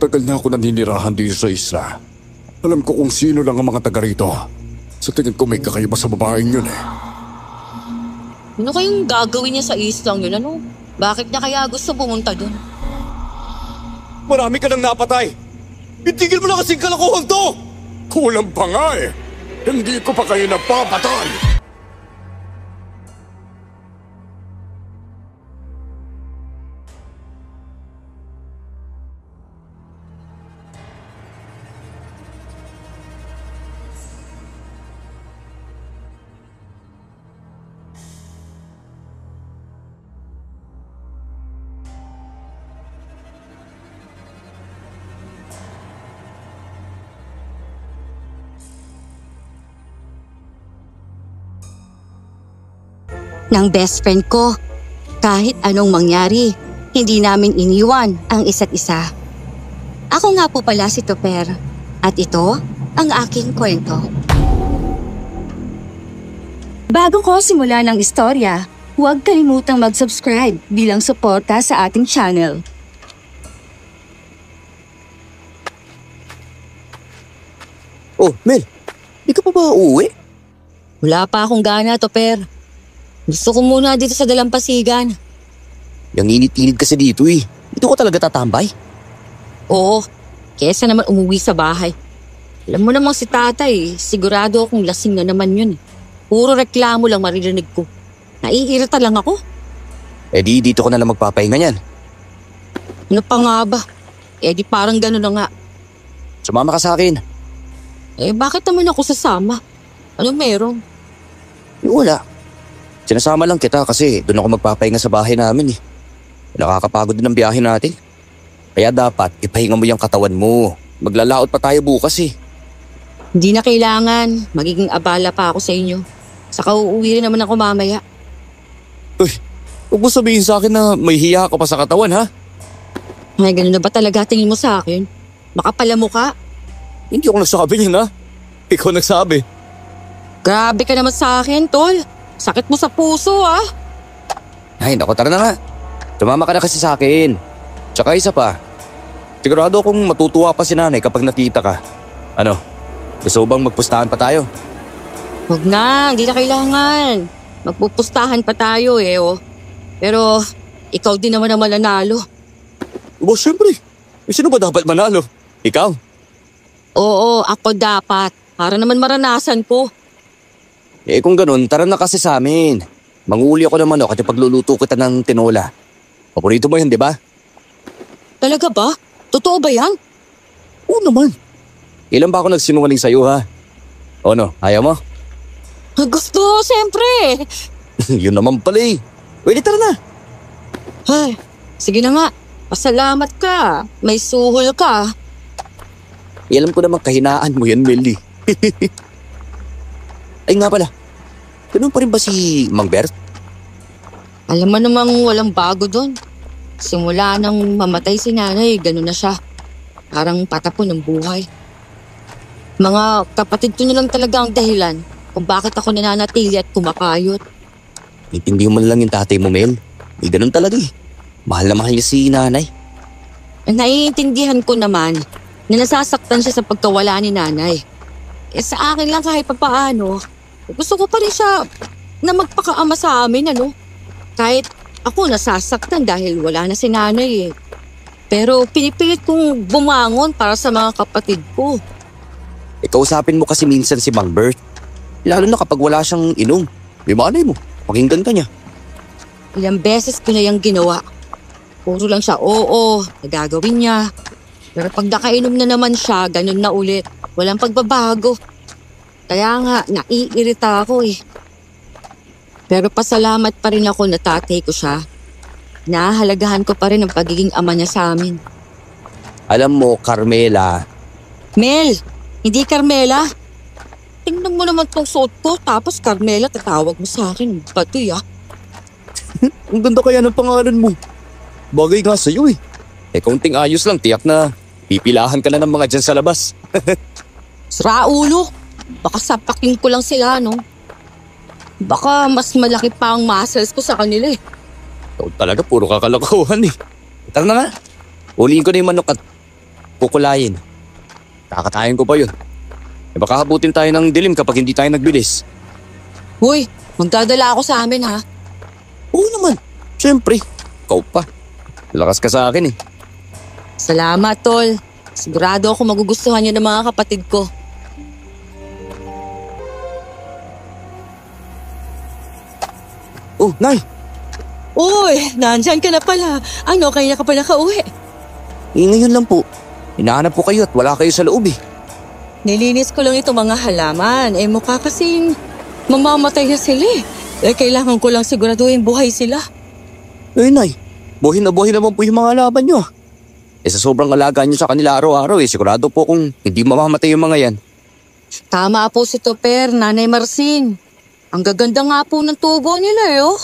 Matagal na ako naninirahan dito sa isla. Alam ko kung sino lang ang mga taga rito. Sa tingin ko may kakaiba sa babaeng yun eh. Ano kayong gagawin niya sa islang yun, ano? Bakit niya kaya gusto pumunta dun? Marami ka nang napatay! Itigil mo na kasing kalokohan to! Kulang pa nga eh! Hindi ko pa kayo napapatay! Ng best friend ko. Kahit anong mangyari, hindi namin iniwan ang isa't isa. Ako nga po pala si Topper. At ito ang aking kwento. Bago ko simulan ang istorya, huwag kalimutang mag-subscribe bilang suporta sa ating channel. Oh, Mel, di ka pa ba uuwi? Wala pa akong gana, Topper. Gusto ko muna dito sa dalampasigan. Yang init-init kasi dito eh. Dito ko talaga tatambay. Oo, kesa naman umuwi sa bahay. Alam mo namang si tatay, sigurado akong lasing na naman yun. Puro reklamo lang maririnig ko. Naiirita lang ako. Eh di dito ko na lang magpapahinga niyan. Ano pa nga ba? Eh di parang gano'n na nga. Sumama ka sa akin. Eh bakit naman ako sasama? Ano meron? Wala. Sinasama lang kita kasi doon ako magpapahinga sa bahay namin eh. Nakakapagod din ang biyahe natin. Kaya dapat ipahinga mo yung katawan mo. Maglalaot pa tayo bukas eh. Hindi na kailangan. Magiging abala pa ako sa inyo. Saka uuwi rin naman ako mamaya. Uy, huwag mo sabihin sa akin na may hiya ka pa sa katawan ha? Ay, ganun na ba talaga tingin mo sa akin? Makapala mo ka? Hindi ako nagsabi niyan ha. Ikaw nagsabi. Grabe ka naman sa akin, tol. Sakit mo sa puso, ah. Ay, naku, tara na nga. Tumama ka na kasi sa akin. Tsaka isa pa. Sigurado akong matutuwa pa si nanay kapag nakita ka. Ano, gusto bang magpustahan pa tayo? Huwag na, hindi na kailangan. Magpupustahan pa tayo eh, oh. Pero, ikaw din naman ang mananalo. Bo, syempre. Sino ba dapat manalo? Ikaw? Oo, ako dapat. Para naman maranasan ko. Eh kung ganun, tara na kasi sa amin. Manguli ako ng manok at pagluluto kita ng tinola. Paborito mo yun, di ba? Talaga ba? Totoo ba yan? Oo naman. Ilan ba ako nagsinungaling sa'yo ha? O no, ayaw mo? Gusto, siyempre. Yun naman pala eh. Pwede tara na. Ay, sige na nga. Pasalamat ka. May suhol ka. Alam ko naman kahinaan mo yan, Melly. Ay nga pala, ganun pa rin ba si Mang Bert? Alam mo namang walang bago doon. Simula nang mamatay si nanay, ganun na siya. Parang patapon ng buhay. Mga kapatid ko na lang talaga ang dahilan kung bakit ako nananatili at kumakayot. Hindi mo lang yung tatay mo, Mel. May ganun talaga eh. Mahal na mahal niya si nanay. Naiintindihan ko naman na nasasaktan siya sa pagkawala ni nanay. Eh sa akin lang kahit papaano, gusto ko pa rin siya na magpakaama sa amin, ano? Kahit ako nasasaktan dahil wala na si nanay eh. Pero pinipilit kong bumangon para sa mga kapatid ko. Kausapin mo kasi minsan si Mang Bert. Lalo na kapag wala siyang inom. May malay mo, pakinggan ka niya. Ilang beses ko na yung ginawa. Puro lang siya, oo, nagagawin niya. Pero pag nakainom na naman siya, ganun na ulit. Walang pagbabago. Kaya nga, naiirita ako eh. Pero pasalamat pa rin ako na tatay ko siya. Nahahalagahan ko pa rin ang pagiging ama niya sa amin. Alam mo, Carmela. Mel, hindi Carmela. Tingnan mo naman tong suot ko, tapos Carmela tatawag mo sa akin. Batoy ah. Ang ganda kaya ng pangalan mo. Bagay nga sa'yo eh. Kaunting ayos lang, tiyak na pipilahan ka na ng mga dyan sa labas. Sira ulo. Baka sapakin ko lang sila, no? Baka mas malaki pa ang muscles ko sa kanila eh. Ikaw talaga, puro kakalokohan eh. Tara na nga. Uliin ko na yung manok at kukulayin. Kakatayin ko pa yun. E baka habutin tayo ng dilim kapag hindi tayo nagbilis. Uy, magdadala ako sa amin ha. Oo naman, syempre. Ikaw pa. Lakas ka sa akin eh. Salamat, tol. Sigurado ako magugustuhan niyo ng mga kapatid ko. Oh, Nay! Uy, nandyan ka na pala. Ano, kaya ka pala kauwi? Ngayon lang po. Hinahanap ko kayo at wala kayo sa loob eh. Nilinis ko lang itong mga halaman. Mukha kasing mamamatay na sila kailangan ko lang siguraduhin buhay sila. Nay, buhay na naman po yung mga laban nyo. Sa sobrang alaga nyo sa kanila araw-araw sigurado po kung hindi mamamatay yung mga yan. Tama po si Topper, Nanay Marcin. Ang gaganda nga po ng tubo nila oh.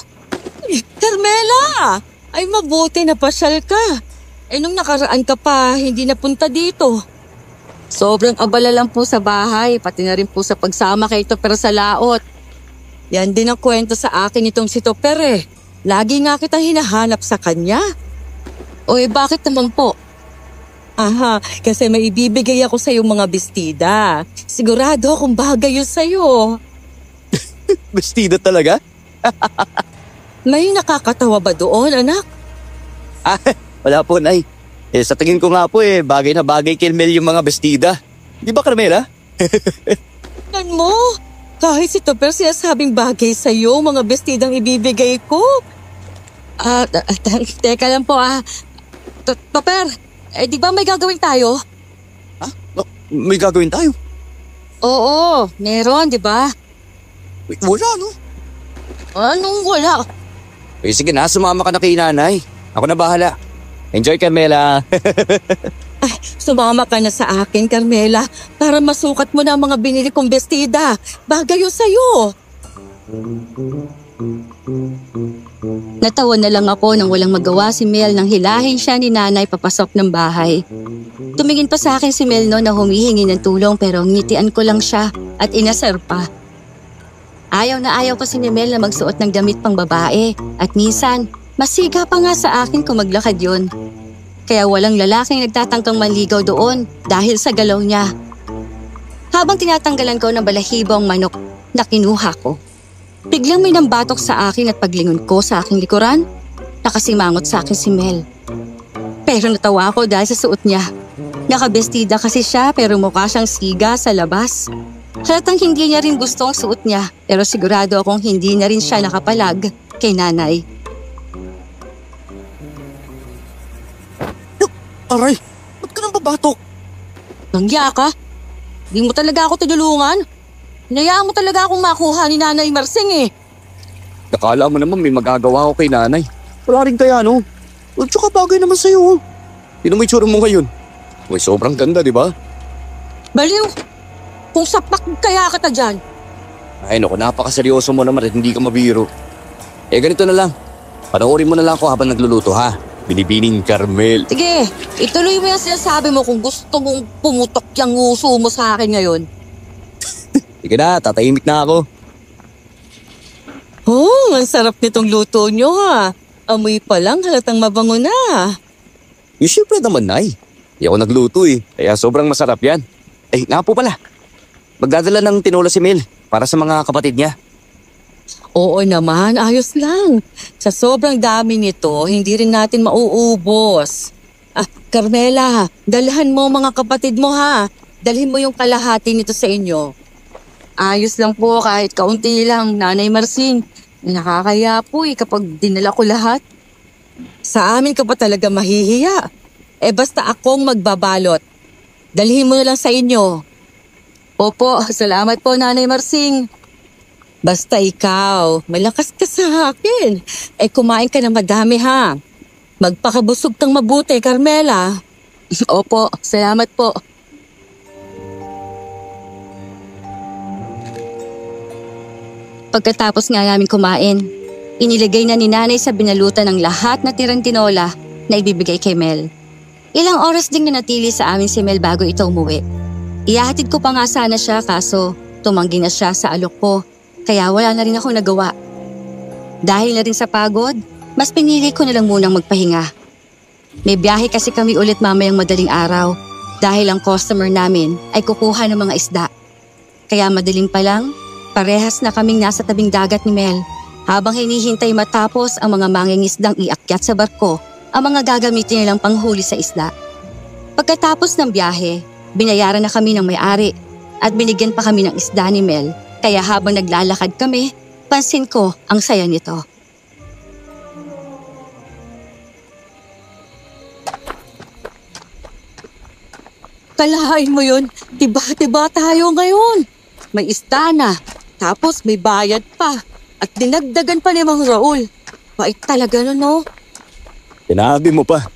Carmela! Ay mabuti na pasyal ka. Nung nakaraan ka pa, hindi napunta dito. Sobrang abala lang po sa bahay, pati na rin po sa pagsama kay Topper sa laot. Yan din ang kwento sa akin itong si Topper Lagi nga kitang hinahanap sa kanya. Bakit naman po? Aha, kasi may ibibigay ako sa iyong mga bestida. Sigurado akong bagay yun sa'yo. Bestida talaga? May nakakatawa ba doon, anak? Wala po, Nay. Sa tingin ko nga po bagay na bagay kay Mel yung mga bestida. Di ba, Carmela? Yan mo, kahit si Topper sinasabing bagay sa'yo, mga bestidang ibibigay ko. Teka lang po Topper, di ba may gagawin tayo? May gagawin tayo? Oo, meron, di ba? Wala, no? Anong wala? Sige na, sumama ka na kay Nanay. Ako na bahala. Enjoy, Carmela. Sumama ka na sa akin, Carmela, para masukat mo na ang mga binili kong bestida. Bagay yun sa'yo. Natawa na lang ako nang walang magawa si Mel nang hilahin siya ni Nanay papasok ng bahay. Tumingin pa sa akin si Mel no na humihingi ng tulong pero ngitian ko lang siya at inasar pa. Ayaw na ayaw kasi ni Mel na magsuot ng damit pang babae at minsan masiga pa nga sa akin kung maglakad yun. Kaya walang lalaking nagtatangkang manligaw doon dahil sa galaw niya. Habang tinatanggalan ko ng balahibo ang manok na kinuha ko, biglang may nambatok sa akin at paglingon ko sa aking likuran, nakasimangot sa akin si Mel. Pero natawa ako dahil sa suot niya. Nakabestida kasi siya pero mukha siyang siga sa labas. Halatang hindi niya rin gusto ang suot niya pero sigurado akong hindi na rin siya nakapalag kay Nanay. Aray, ba't ka nang babatok? Nangya ka? Di mo talaga ako tinulungan? Hinayaan mo talaga akong makuha ni Nanay Marsing Nakala mo naman may magagawa ako kay Nanay. Wala rin kaya no? At saka bagay naman sa'yo. Sino may tsura mo ngayon? May sobrang ganda, di ba? Baliw! Kung sapak kaya kita dyan. Ay naku, napakaseryoso mo naman at hindi ka mabiro. Ganito na lang. Panoorin mo na lang ako habang nagluluto ha. Binibining Carmel. Sige, ituloy mo yung sinasabi mo kung gusto mong pumutok yung uso mo sa akin ngayon. Sige na, tatahimik na ako. Ang sarap nitong luto nyo Amoy pa lang halatang mabango na. Siyempre naman, Nay. Hindi ako nagluto kaya sobrang masarap yan. Nga po pala. Magdadala ng tinola si Mel para sa mga kapatid niya. Oo naman, ayos lang. Sa sobrang dami nito, hindi rin natin mauubos. Carmela, dalhan mo mga kapatid mo Dalhin mo yung kalahati nito sa inyo. Ayos lang po kahit kaunti lang, Nanay Marcin. Nakakaya po kapag dinala ko lahat. Sa amin ka pa talaga mahihiya. Basta akong magbabalot. Dalhin mo na lang sa inyo. Opo, salamat po Nanay Marcin. Basta ikaw, malakas ka sa akin. Kumain ka na madami Magpakabusog kang mabuti, Carmela. Opo, salamat po. Pagkatapos nga namin kumain, inilagay na ni Nanay sa binalutan ng lahat na tirang tinola na ibibigay kay Mel. Ilang oras ding nanatili sa amin si Mel bago ito umuwi. Ihahatid ko pa nga sana siya kaso tumanggi na siya sa alok ko. Kaya wala na rin akong nagawa. Dahil na rin sa pagod, mas pinili ko na lang munang magpahinga. May biyahe kasi kami ulit mamayang madaling araw, dahil ang customer namin ay kukuha ng mga isda. Kaya madaling pa lang, parehas na kaming nasa tabing dagat ni Mel habang hinihintay matapos ang mga mangingisdang iakyat sa barko ang mga gagamitin nilang panghuli sa isda. Pagkatapos ng biyahe, binayaran na kami ng may-ari at binigyan pa kami ng isda ni Mel. Kaya habang naglalakad kami, pansin ko ang saya nito. Kalahain mo yun, tiba-tiba tayo ngayon. May isda na, tapos may bayad pa. At dinagdagan pa ni Mang Raul. Bait talaga nun, no? Sinabi mo pa.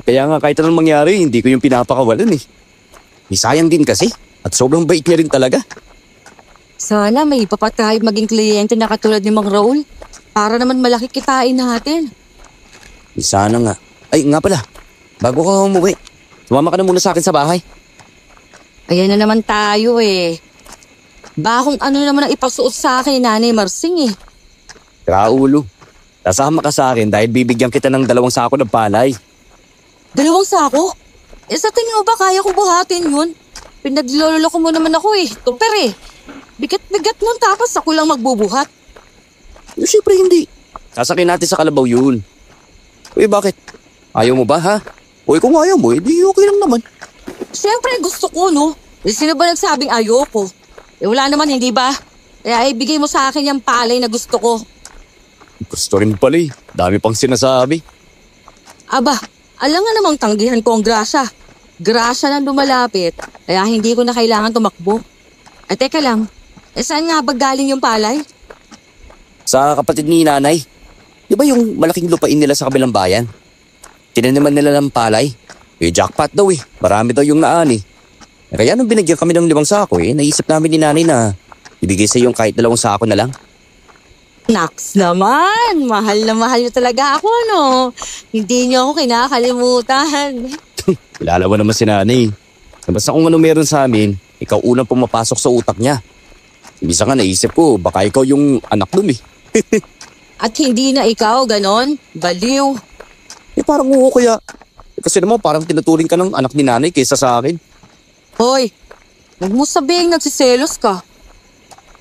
Kaya nga kahit anong mangyari, hindi ko yung pinapakawalan eh. Di sayang din kasi. At sobrang bait niya rin talaga. Sana may iba pa tayo maging kliyente na katulad ni Mang Raul. Para naman malaki kitain natin. Di sana nga. Ay nga pala, bago ka umuwi, sumama ka na muna sa akin sa bahay. Ayan na naman tayo eh. Bakong ano naman ang ipasuot sa akin ni Nanay Marsing eh. Raulo, sasama ka sa akin dahil bibigyan kita ng 2 sako ng palay. 2 sako? Eh sa tingin mo ba kaya ko buhatin yun? Pinaglololo ko mo naman ako eh. Tuper eh. Bigat-bigat nun tapos ako lang magbubuhat. Siyempre hindi. Sasakyan natin sa kalabaw yun. Uy, bakit? Ayaw mo ba ha? Uy, kung ayaw mo, edi okay lang naman. Siyempre gusto ko no. Eh, sino ba nagsabing ayoko? Eh wala naman hindi ba? Kaya ibigay mo sa akin yung palay na gusto ko. Gusto rin pala eh. Dami pang sinasabi. Aba, alam nga namang tanggihan ko ang grasya. Grasya na lumalapit, kaya hindi ko na kailangan tumakbo. At teka lang, saan nga ba galing yung palay? Sa kapatid ni nanay. Di ba yung malaking lupain nila sa kabilang bayan? Tinaniman nila ng palay. Eh jackpot daw eh. Marami daw yung naani. Kaya nung binigyan kami ng 5 sako naisip namin ni nanay na ibigay sa yung kahit 2 sako na lang. Naks naman, mahal na mahal niyo talaga ako no. Hindi niyo ako kinakalimutan. Kilala mo naman si nanay. Basta kung ano meron sa amin, ikaw unang pumapasok sa utak niya. Ibisa nga naisip ko, baka ikaw yung anak dun eh. At hindi na ikaw, ganon? Baliw. Eh parang oo kaya. Kasi naman parang tinuturing ka ng anak ni nanay kaysa sa akin. Hoy, huwag mo sabihin nagsiselos ka.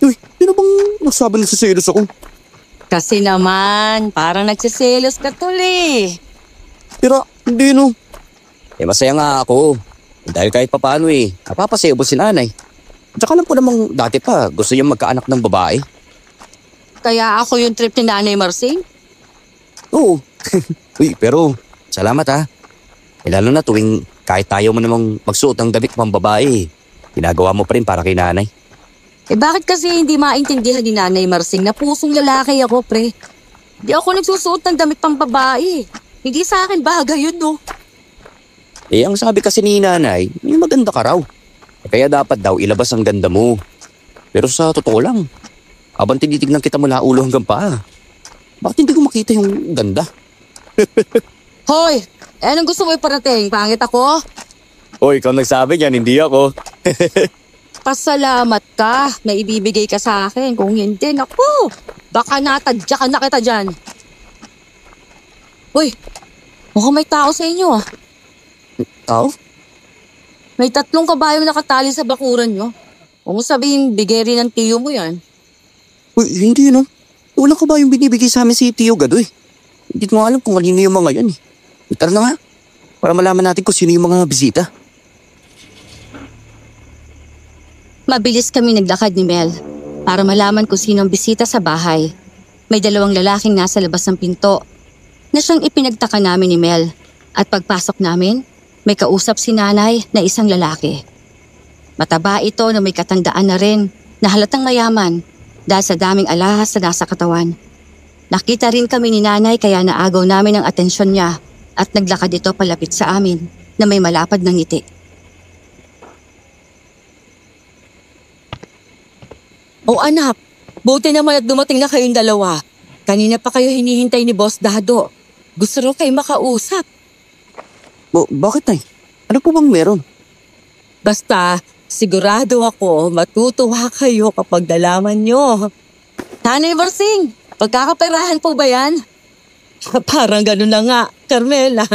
Uy, sino bang nagsabi nagsiselos ako? Kasi naman, parang nagsiselos ka tuli. Tira, hindi no. Eh masaya nga ako. Dahil kahit papaano napapasaya mo si nanay. At saka alam ko namang dati pa gusto niyang magkaanak ng babae. Kaya ako yung trip ni Nanay Marsing? Oo. Uy, pero salamat ha. Lalo na tuwing kahit tayo mo namang magsuot ng damit pang babae, ginagawa mo pa rin para kay nanay. Eh bakit kasi hindi maintindihan ni Nanay Marsing na pusong lalaki ako, pre? Di ako nagsusuot ng damit pang babae. Hindi sa akin bagay yun, no? Eh ang sabi kasi ni nanay, may maganda ka raw. Kaya dapat daw ilabas ang ganda mo. Pero sa totoo lang, habang tinitignan kita mula ulo hanggang paa, bakit hindi ko makita yung ganda? Hoy! Anong gusto mo iparating? Pangit ako? Hoy, ikaw nagsabi niyan, hindi ako. Pasalamat ka na ibibigay ka sa akin. Kung hindi, naku, baka natadyakan na kita dyan. Uy, mukhang may tao sa inyo ah. Tao? May 3 kabayong nakatali sa bakuran nyo. Kung sabihin, bigay rin ng tiyo mo yan. Uy, hindi no. Wala ka ba yung binibigay sa amin si Tio Gado eh? Hindi ko alam kung kanino yung mga yan eh. Tara na nga, para malaman natin kung sino yung mga bisita. Mabilis kami naglakad ni Mel para malaman kung sino ang bisita sa bahay. May 2 lalaking nasa labas ng pinto na siyang ipinagtaka namin ni Mel. At pagpasok namin, may kausap si nanay na isang lalaki. Mataba ito na may katandaan na rin na halatang mayaman dahil sa daming alahas na nasa katawan. Nakita rin kami ni nanay kaya naagaw namin ang atensyon niya at naglakad ito palapit sa amin na may malapad na ngiti. Oh anak, buti naman at dumating na kayong 2. Kanina pa kayo hinihintay ni Boss Dado. Gusto rin kayo makausap. Bakit nay? Ano po bang meron? Basta, sigurado ako matutuwa kayo kapag nalaman nyo. Nanay Marsing, pagkakaperahan po ba yan? Parang ganun na nga, Carmela.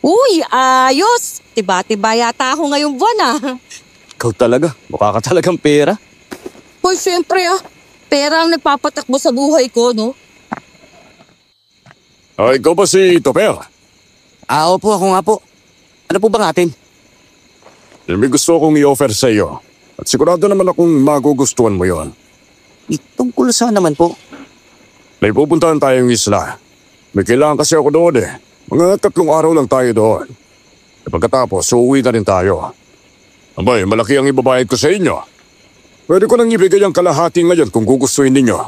Uy, ayos! Tiba-tiba yata ako ngayong buwan Ikaw talaga, mukha ka talagang pera. Hoy, syempre pera ang nagpapatakbo sa buhay ko, no? Ay, ikaw ba si Topper? Opo, ako nga po. Ano po ba natin? May gusto akong i-offer sa iyo. At sigurado naman akong magugustuhan mo yon. Tungkol saan naman po? May pupuntahan tayong isla. May kailangan kasi ako doon eh. Mga 3 araw lang tayo doon. At pagkatapos, uuwi na rin tayo. Abay, malaki ang ibabayad ko sa inyo. Pwede ko nang ibigay ang kalahati ngayon kung gugustuhin ninyo.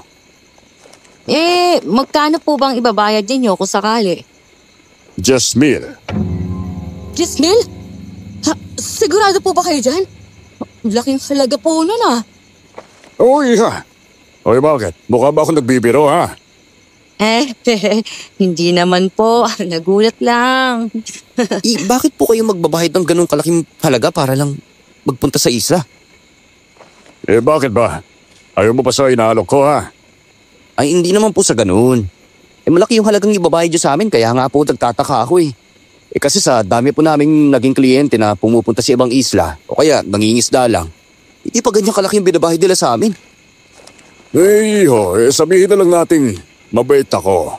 Magkano po bang ibabayad ninyo kung sakali? Just meal. 10,000? Sigurado po ba kayo dyan? Laking halaga po nun Uy, ha? Oy, bakit? Mukha ba ako nagbibiro, ha? Hindi naman po. Nagulat lang. Bakit po kayo magbabayad ng ganong kalaking halaga para lang magpunta sa isla? Bakit ba? Ayaw mo pa sa inaalok ko, ha? Ay, hindi naman po sa ganun. Malaki yung halagang ibabayad nyo sa amin, kaya nga po nagtataka ako eh. Kasi sa dami po naming naging kliyente na pumupunta sa ibang isla, o kaya nangingisda lang, hindi pa ganyan kalaki yung binabayad nila sa amin. Sabihin na lang nating mabait ako.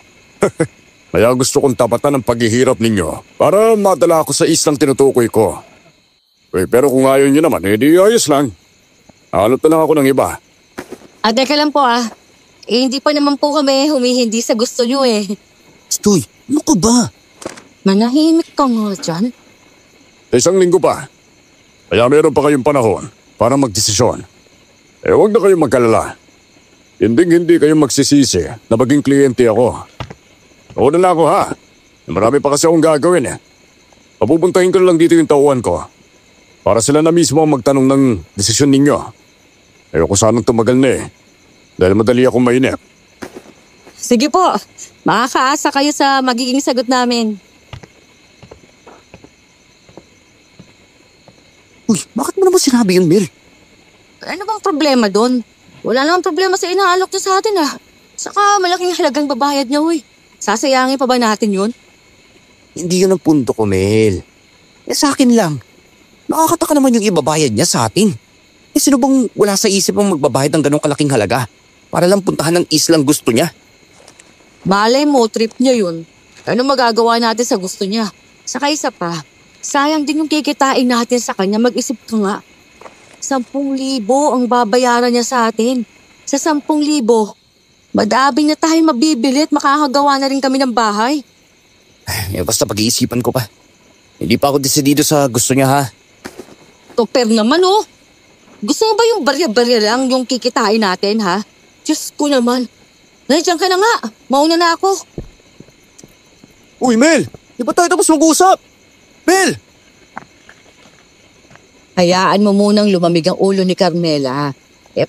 Kaya gusto kong tapatan ang paghihirap ninyo para madala ako sa islang tinutukoy ko. Pero kung ayaw nyo naman, di ayos lang. Hanap na lang ako ng iba. Teka lang po hindi pa naman po kami humihindi sa gusto nyo Stoy, ano ka ba? Manahimik ka nga dyan. 1 linggo pa. Kaya meron pa kayong panahon para magdesisyon. Huwag na kayong magkalala. Hindi kayo magsisisi na maging kliyente ako. Una na ako ha. Marami pa kasi akong gagawin Papupuntahin ko na lang dito yung tauhan ko. Para sila na mismo ang magtanong ng desisyon ninyo. Ayoko sanang tumagal na dahil madali akong mainip. Sige po. Makakaasa kayo sa magiging sagot namin. Uy, bakit mo naman sinabi yun, Mel? Ano bang problema doon? Wala namang problema sa inaalok niya sa atin Saka malaking halagang babayad niya Sasayangin pa ba natin yun? Hindi yun ang punto ko, Mel. Sa akin lang. Nakakataka naman yung ibabayad niya sa atin. Sino bang wala sa isip ang magbabayad ng ganong kalaking halaga para lang puntahan ng islang gusto niya? Malay mo, trip niya yun. Ano magagawa natin sa gusto niya? Saka isa pa, sayang din yung kikitain natin sa kanya. Mag-isip ka nga. 10,000 ang babayaran niya sa atin. Sa 10,000, madabing na tayo mabibili at makakagawa na rin kami ng bahay. Basta pag-iisipan ko pa. Hindi pa ako desidido sa gusto niya, ha? Topper naman, Gusto mo ba yung barya-barya lang yung kikitain natin, ha? Diyos ko naman. Nandiyan ka na nga. Mauna na ako. Uy, Mel! Di ba tayo tapos mag-usap? Mel! Hayaan mo munang lumamig ang ulo ni Carmela.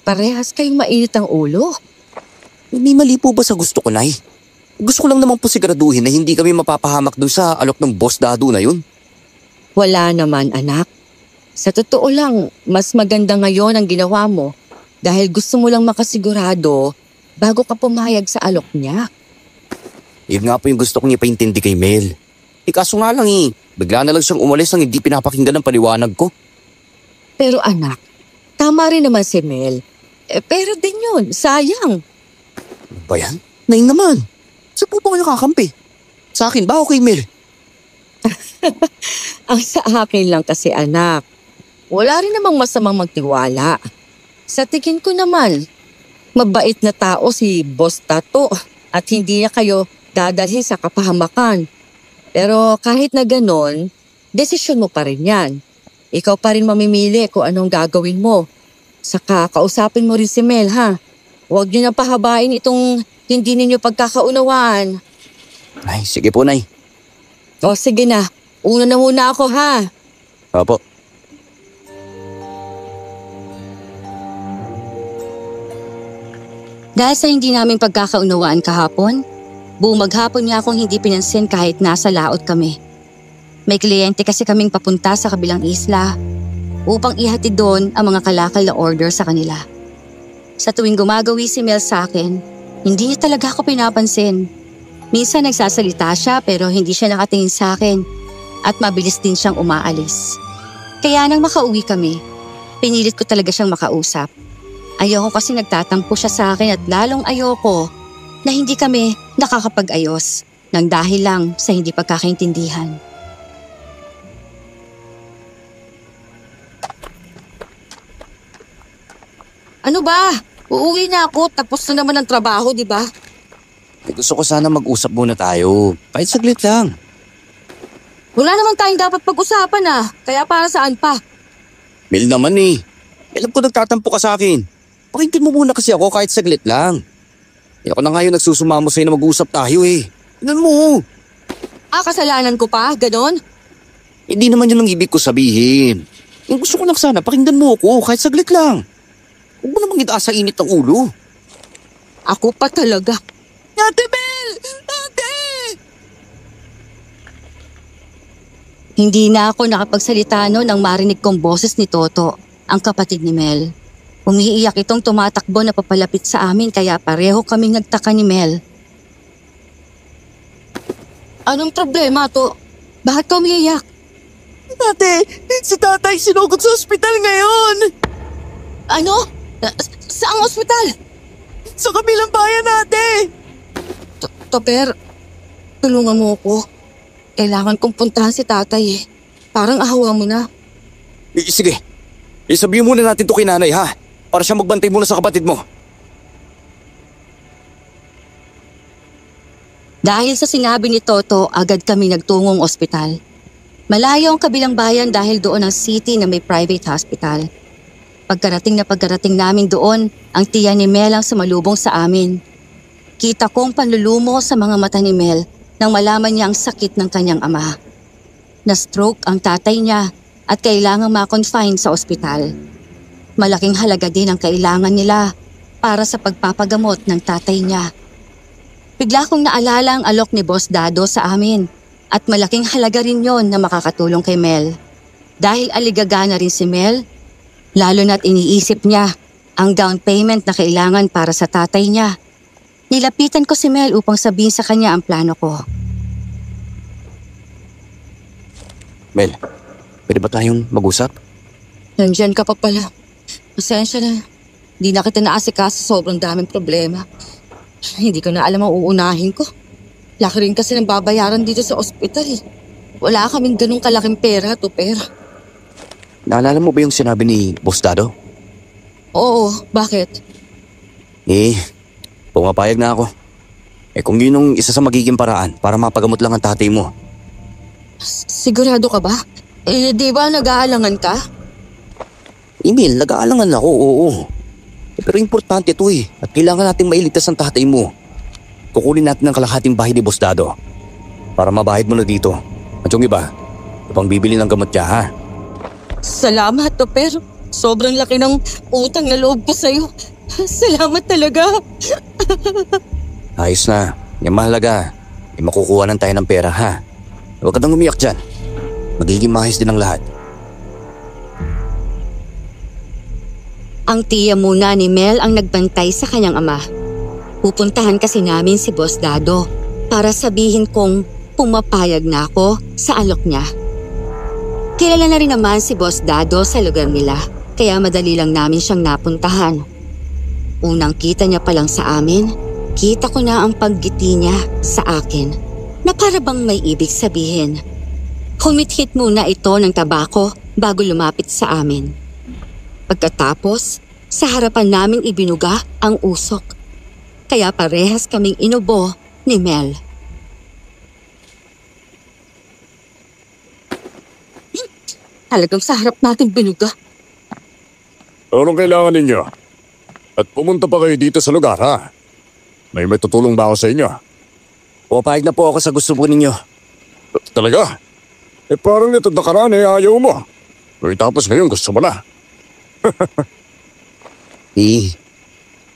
Parehas kayong mainit ang ulo. May mali po ba sa gusto ko, Nay? Gusto ko lang naman po siguraduhin na hindi kami mapapahamak dun sa alok ng boss Dado na yun. Wala naman, anak. Sa totoo lang, mas maganda ngayon ang ginawa mo dahil gusto mo lang makasigurado bago ka pumayag sa alok niya. Yun nga po yung gusto kong ipaintindi kay Mel. Kaso nga lang bigla na lang siyang umalis nang hindi pinapakinggan ng paliwanag ko. Pero anak, tama rin naman si Mel. Pero din yun, sayang. Ba yan? Naing naman. Saan po ba kayo kakampi? Sa akin ba o kay Mel? Ang sa akin lang kasi anak. Wala rin namang masamang magtiwala. Sa tingin ko naman, mabait na tao si Boss Tato at hindi niya kayo dadalhin sa kapahamakan. Pero kahit na ganon, desisyon mo pa rin yan. Ikaw pa rin mamimili kung anong gagawin mo. Saka kausapin mo rin si Mel, ha? Huwag niyo na pahabain itong hindi ninyo pagkakaunawaan. Ay, sige po, Nay. O sige na, una na muna ako, ha? Opo. Dahil sa hindi naming pagkakaunawaan kahapon, buong maghapon niya akong hindi pinansin kahit nasa laot kami. May kliyente kasi kaming papunta sa kabilang isla upang ihatid doon ang mga kalakal na order sa kanila. Sa tuwing gumagawi si Mel sa akin, hindi niya talaga ako pinapansin. Minsan nagsasalita siya pero hindi siya nakatingin sa akin. at mabilis din siyang umaalis. Kaya nang makauwi kami, pinilit ko talaga siyang makausap. Ayoko kasi nagtatampo siya sa akin at lalong ayoko na hindi kami nakakapag-ayos nang dahil lang sa hindi pagkakaintindihan. Ano ba? Uuwi na ako, tapos na naman ang trabaho, di ba? Gusto ko sana mag-usap muna tayo. Kahit saglit lang. Wala naman tayong dapat pag-usapan kaya para saan pa? Mel naman eh. Alam ko nagtatampo ka sa akin. Pakinggan mo muna kasi ako kahit saglit lang. Ako na ngayon nagsusumamo sa'yo na mag-usap tayo eh. Tingnan mo. Kasalanan ko pa? Ganon? Hindi naman yun ang ibig ko sabihin. Yung gusto ko lang sana, pakinggan mo ako kahit saglit lang. Huwag mo namang itaas sa init ng ulo. Ako pa talaga. Ate Mel! Ate! Hindi na ako nakapagsalita nang marinig kong boses ni Toto, ang kapatid ni Mel. Umiiyak itong tumatakbo na papalapit sa amin kaya pareho kaming nagtaka ni Mel. Anong problema to? Bakit ka umiiyak? Ate, si tatay sinugod sa ospital ngayon. Ano? Saang ospital? Sa kabilang bayan, ate. Toper, tulungan mo ako. Kailangan kong puntahan si tatay Parang ahawa mo na. Sige, isabihin muna natin to kay nanay ha. Para siya magbantay muna sa kapatid mo. Dahil sa sinabi ni Toto, agad kami nagtungong ospital. Malayo ang kabilang bayan dahil doon ang city na may private hospital. Pagkarating namin doon, ang tiya ni Mel ang sumalubong sa amin. Kita kong panlulumo sa mga mata ni Mel nang malaman niya ang sakit ng kanyang ama. Na-stroke ang tatay niya at kailangang ma-confine sa ospital. Malaking halaga din ang kailangan nila para sa pagpapagamot ng tatay niya. Bigla kong naalala ang alok ni Boss Dado sa amin at malaking halaga rin yon na makakatulong kay Mel. Dahil aligaga na rin si Mel, lalo na't iniisip niya ang down payment na kailangan para sa tatay niya. Nilapitan ko si Mel upang sabihin sa kanya ang plano ko. Mel, pwede ba tayong mag-usap? Nandyan ka pa pala. Pasensya na. Hindi na kita naasikaso sa sobrang daming problema. Hindi ko na alam ang uunahin ko. Laki rin kasi ng babayaran dito sa ospital Wala kaming ganung kalaking pera to pera. Naalala mo ba yung sinabi ni Boss Dado? Oo, bakit? Pumapayag na ako. Kung yun ang isa sa magiging paraan para mapagamot lang ang tatay mo. Sigurado ka ba? Di ba nag-aalangan ka? Emil, nag-aalangan ako, oo. Pero importante ito at kailangan nating mailigtas ang tatay mo. Kukunin natin ang kalahating bahay ni Boss Dado para mabahid mo na dito. At yung iba, upang bibili ng gamot niya ha. Salamat to pero sobrang laki ng utang na loob ko sa'yo. Salamat talaga. Ayos na, yung mahalaga, makukuha lang tayo ng pera ha. Huwag ka nang umiyak dyan. Magiging maayos din ang lahat. Ang tiya muna ni Mel ang nagbantay sa kanyang ama. Pupuntahan kasi namin si Boss Dado para sabihin kong pumapayag na ako sa alok niya. Kilala na rin naman si Boss Dado sa lugar nila kaya madali lang namin siyang napuntahan. Unang kita niya pa lang sa amin, kita ko na ang paggiti niya sa akin na para bang may ibig sabihin. Humit-hit muna ito ng tabako bago lumapit sa amin. Pagkatapos, sa harapan namin ibinuga ang usok. Kaya parehas kaming inubo ni Mel. Talagang sa harap natin binuga. Anong kailangan ninyo? At pumunta pa kayo dito sa lugar ha? May tutulong ba ako sa inyo? Pumapayag na po ako sa gusto po ninyo. Talaga? Parang nito nakaraan ayaw mo. Tapos ngayon gusto mo na.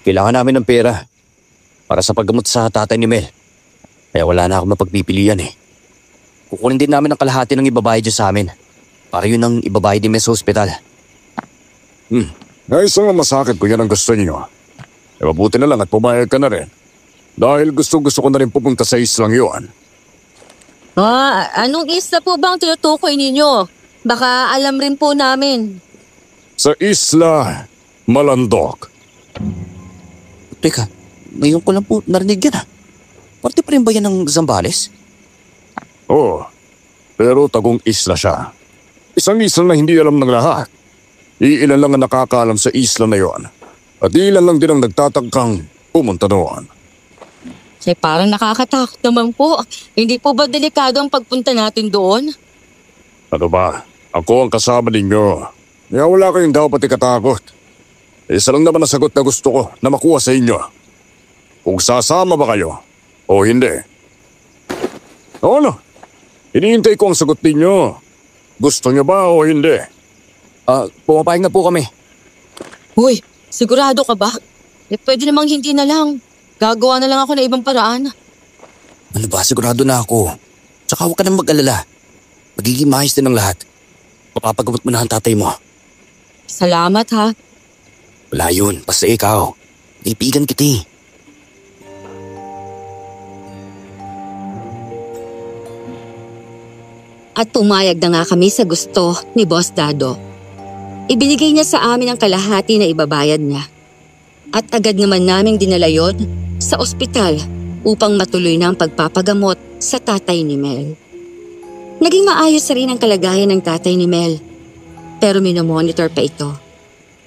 Kailangan namin ng pera para sa paggamot sa tatay ni Mel. Kaya wala na akong mapagpipilian Kukunin din namin ang kalahati ng ibabayad niyo sa amin. Para yun ang ibabayad ni Mel sa ospital. Isang masakit kung yan ang gusto niyo. Mabuti na lang at pumayag ka na rin. Dahil gusto ko na rin pupunta sa islang yun. Anong isla po ba ang tinutukoy ninyo? Baka alam rin po namin. Sa Isla Malandok. Teka, ngayon ko lang po narinig yan Parte pa rin ba yan ng Zambales? Oo, pero tagong isla siya. Isang isla na hindi alam ng lahat. Iilan lang ang nakakaalam sa isla na yon. At ilan lang din ang nagtatangkang pumunta doon. Parang nakakatakot naman po. Hindi po ba delikado ang pagpunta natin doon? Ano ba? Ako ang kasama ninyo. Kaya wala kayong dapat ikatakot. Isa lang naman ang sagot na gusto ko na makuha sa inyo. Kung sasama ba kayo o hindi. Ano? Hinihintay ko ang sagot ninyo. Gusto niyo ba o hindi? Pumapayag na po kami. Uy, sigurado ka ba? Pwede namang hindi na lang. Gagawa na lang ako ng ibang paraan. Ano ba, sigurado na ako. Tsaka huwag ka nang mag-alala. Magiging maayos din ang lahat. Mapapagamot mo na ang tatay mo. Salamat ha. Wala yun, basta ikaw. Naipigan kita At pumayag na nga kami sa gusto ni Boss Dado. Ibinigay niya sa amin ang kalahati na ibabayad niya. At agad naman naming dinala yon sa ospital upang matuloy na ang pagpapagamot sa tatay ni Mel. Naging maayos rin ang kalagayan ng tatay ni Mel. Pero minomonitor pa ito.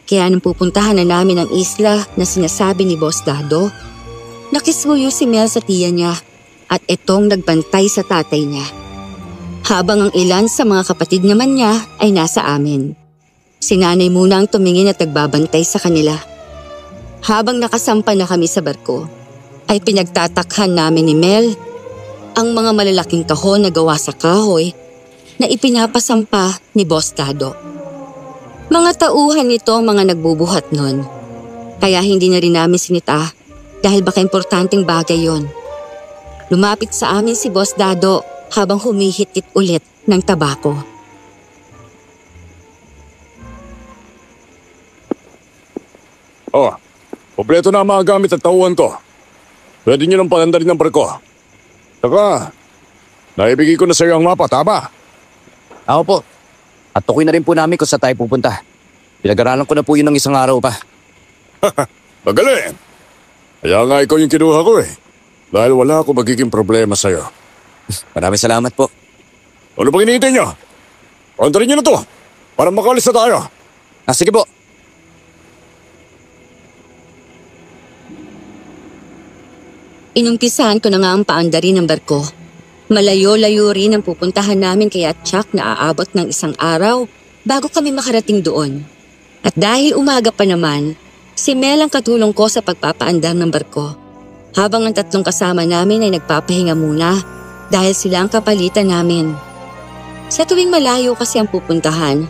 Kaya nung pupuntahan na namin ang isla na sinasabi ni Boss Dado, nakisuyo si Mel sa tiya niya at itong nagbantay sa tatay niya. Habang ang ilan sa mga kapatid naman niya ay nasa amin. Si nanay muna ang tumingin at nagbabantay sa kanila. Habang nakasampa na kami sa barko, ay pinagtatakhan namin ni Mel ang mga malalaking kahon na gawa sa kahoy na ipinapasampa ni Boss Dado. Mga tauhan nito ang mga nagbubuhat nun. Kaya hindi na rin namin sinita dahil baka importanteng bagay yon. Lumapit sa amin si Boss Dado habang humihit-hit ulit ng tabako. Kompleto na ang mga gamit at tauhan ko. Pwede nyo nang palandarin ng barko. Saka, naibigay ko na sa iyo ang mapa, tama? Ako po. At tukoy na rin po namin kung saan tayo pupunta. Pinag-aralan ko na po yun ng isang araw pa. Magaling. Kaya nga ikaw yung kinuha ko Dahil wala ako magiging problema sa iyo. Maraming salamat po. Ano bang hinihintay nyo? Palandarin nyo na to para makalis na tayo. Sige po. Inumpisahan ko na nga ang paandarin ng barko. Malayo-layo rin ang pupuntahan namin kaya tsak na aabot ng isang araw bago kami makarating doon. At dahil umaga pa naman, si Mel ang katulong ko sa pagpapaandar ng barko. Habang ang tatlong kasama namin ay nagpapahinga muna dahil sila ang kapalitan namin. Sa tuwing malayo kasi ang pupuntahan,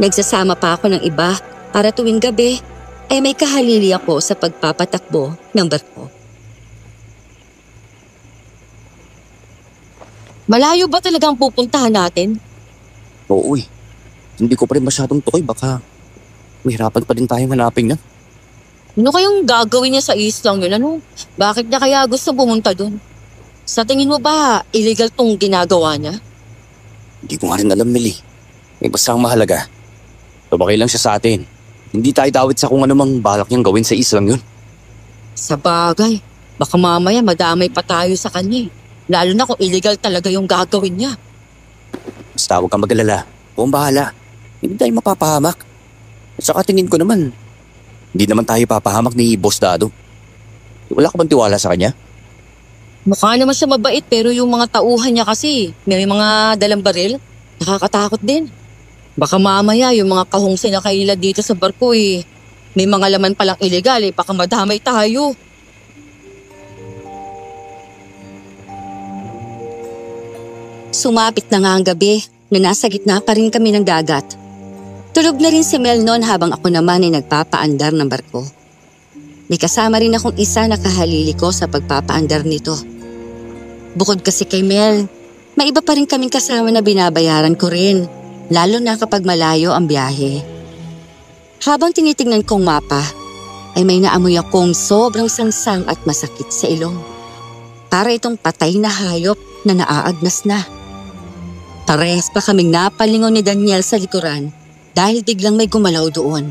nagsasama pa ako ng iba para tuwing gabi ay may kahalili ako sa pagpapatakbo ng barko. Malayo ba talagang pupuntahan natin? Oo Hindi ko pa rin masyadong tukoy. Baka mahirapan pa din tayong hanapin na. Ano kayong gagawin niya sa islang yun? Bakit niya kaya gusto pumunta dun? Sa tingin mo ba illegal tong ginagawa niya? Hindi ko nga rin alam, Mel basta ang mahalaga. Tumaki lang siya sa atin. Hindi tayo dawit sa kung anumang balak niyang gawin sa islang yun. Sa bagay, baka mamaya madamay pa tayo sa kanya Lalo na kung illegal talaga yung gagawin niya. Basta huwag kang mag-alala. Huwag bahala. Hindi tayo mapapahamak. At saka tingin ko naman, hindi naman tayo papahamak ni Boss Dado. Wala ka bang tiwala sa kanya? Mukha naman siya mabait pero yung mga tauhan niya kasi, may mga dalang baril, nakakatakot din. Baka mamaya yung mga kahong sinakaila dito sa barko may mga laman palang illegal baka madamay tayo. Sumapit na nga ang gabi na nasa gitna pa rin kami ng dagat. Tulog na rin si Mel noon habang ako naman ay nagpapaandar ng barko. May kasama rin akong isa na kahalili ko sa pagpapaandar nito. Bukod kasi kay Mel, may iba pa rin kaming kasama na binabayaran ko rin, lalo na kapag malayo ang biyahe. Habang tinitingnan kong mapa, ay may naamoy akong sobrang sangsang at masakit sa ilong. Para itong patay na hayop na naaagnas na. Parehas pa kaming napalingon ni Daniel sa likuran dahil biglang may gumalaw doon.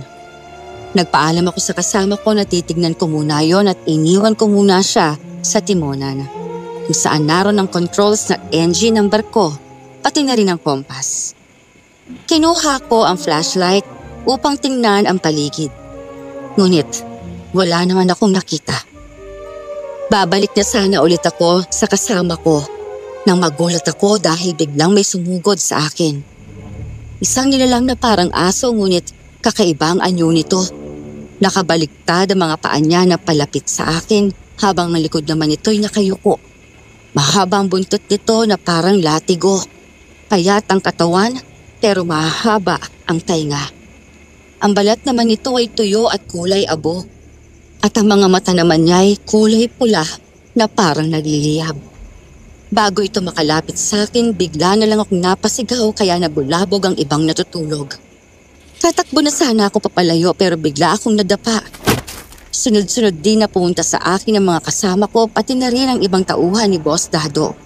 Nagpaalam ako sa kasama ko na titignan ko muna yon at iniwan ko muna siya sa timonan, kung saan naroon ang controls na engine ng barko, pati na rin ang kompas. Kinuha ko ang flashlight upang tingnan ang paligid. Ngunit wala naman akong nakita. Babalik na sana ulit ako sa kasama ko nang magulat ako dahil biglang may sumugod sa akin. Isang nilalang na parang aso ngunit kakaiba ang anyo nito. Nakabaliktad ang mga paa niya na palapit sa akin habang ang likod naman ito'y nakayuko. Mahaba ang buntot nito na parang latigo. Payat ang katawan pero mahaba ang tainga. Ang balat naman nito ay tuyo at kulay abo. At ang mga mata naman niya ay kulay pula na parang nagliliyab. Bago ito makalapit sa akin, bigla na lang akong napasigaw kaya nabulabog ang ibang natutulog. Tatakbo na sana ako papalayo pero bigla akong nadapa. Sunod-sunod din na pumunta sa akin ang mga kasama ko pati na rin ang ibang tauhan ni Boss Dado.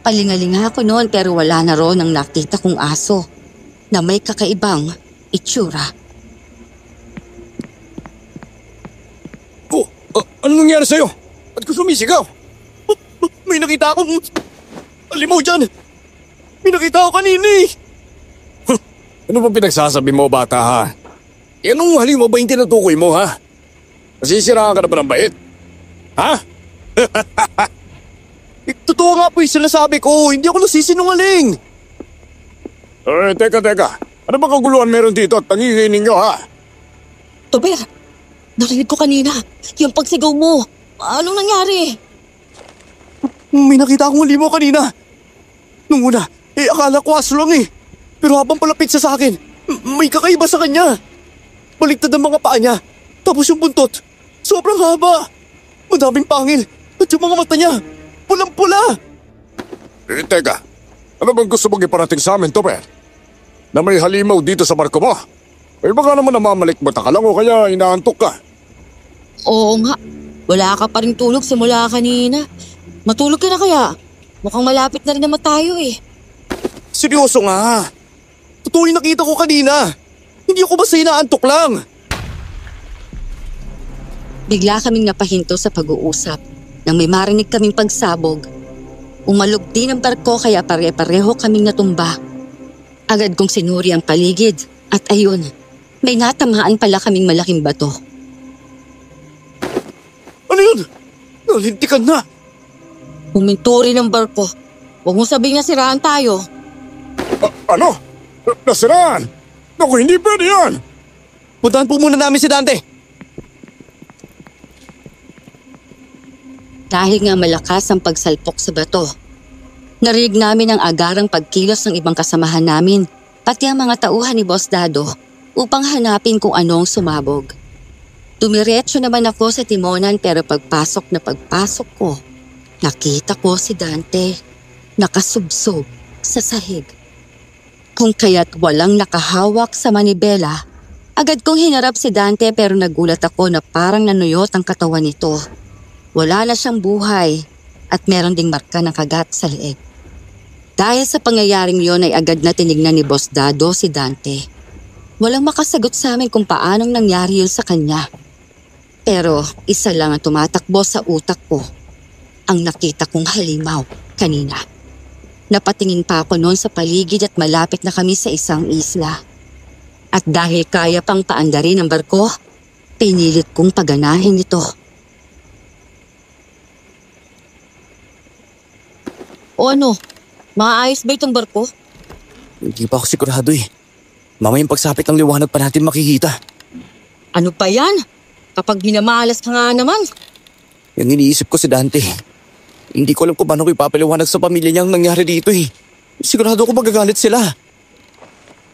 Palingalinga ako noon pero wala na roon ang nakita kong aso na may kakaibang itsura. Ano nangyari sa'yo? Ba't ko sumisigaw? May nakita akong alimaw dyan. May nakita ako kanina eh. Ano ba pinagsasabi mo, bata ha? Anong halimaw ba yung tinutukoy mo ha? Nasisiraan ka na ba ng bait? Ha? Totoo nga po yung sinasabi ko. Hindi ako nasisinungaling. Teka. Ano bang kaguluhan meron dito at pangingin ninyo ha? Tober, narinig ko kanina yung pagsigaw mo. Anong nangyari? May nakita akong halimaw kanina. Nung una, akala ko aso lang eh. Pero habang palapit siya sa akin, may kakaiba sa kanya. Baliktad ang mga paa niya. Tapos yung buntot, sobrang haba. Madaming pangil. At yung mga mata niya, pulang-pula. Teka. Ano bang gusto mong iparating sa amin, Toper? Na may halimaw dito sa barko mo? Eh baka naman namamalikmata ka lang o kaya inaantok ka. Oo nga, wala ka pa rin tulog simula kanina. Matulog ka na kaya? Mukhang malapit na rin naman tayo eh. Seryoso nga. Totoo yung nakita ko kanina. Hindi ako basta inaantok lang. Bigla kaming napahinto sa pag-uusap nang may marinig kaming pagsabog. Umalog din ang barko kaya pare-pareho kaming natumba. Agad kong sinuri ang paligid at ayun, may natamaan pala kaming malaking bato. Ano yun? Nalintikan na. Huminturi ng barko. Huwag mong sabihin na siraan tayo. Ano? Nasiraan? Naku, hindi pwede yan! Puntahan po muna namin si Dante. Dahil nga malakas ang pagsalpok sa bato, narinig namin ang agarang pagkilos ng ibang kasamahan namin, pati ang mga tauhan ni Boss Dado upang hanapin kung anong sumabog. Dumiretso naman ako sa timonan pero pagpasok ko, nakita ko si Dante nakasubsob sa sahig. Kung kaya't walang nakahawak sa manibela, agad kong hinarap si Dante pero nagulat ako na parang nanuyot ang katawan nito. Wala na siyang buhay at meron ding marka ng kagat sa leeg. Dahil sa pangyayaring yon ay agad na tinignan ni Boss Dado si Dante. Walang makasagot sa amin kung paanong nangyari yun sa kanya. Pero isa lang ang tumatakbo sa utak ko, ang nakita kong halimaw kanina. Napatingin pa ako noon sa paligid at malapit na kami sa isang isla. At dahil kaya pang paandarin ang barko, pinilit kong paganahin ito. O ano? Maayos ba itong barko? Hindi pa ako sigurado eh. Mamayang pagsapit ng liwanag pa natin makikita. Ano pa yan? Kapag minamalas ka nga naman. Yung iniisip ko si Dante. Hindi ko alam kung paano ko ipapaliwanag sa pamilya niya ang nangyari dito eh. Sigurado ko magagalit sila.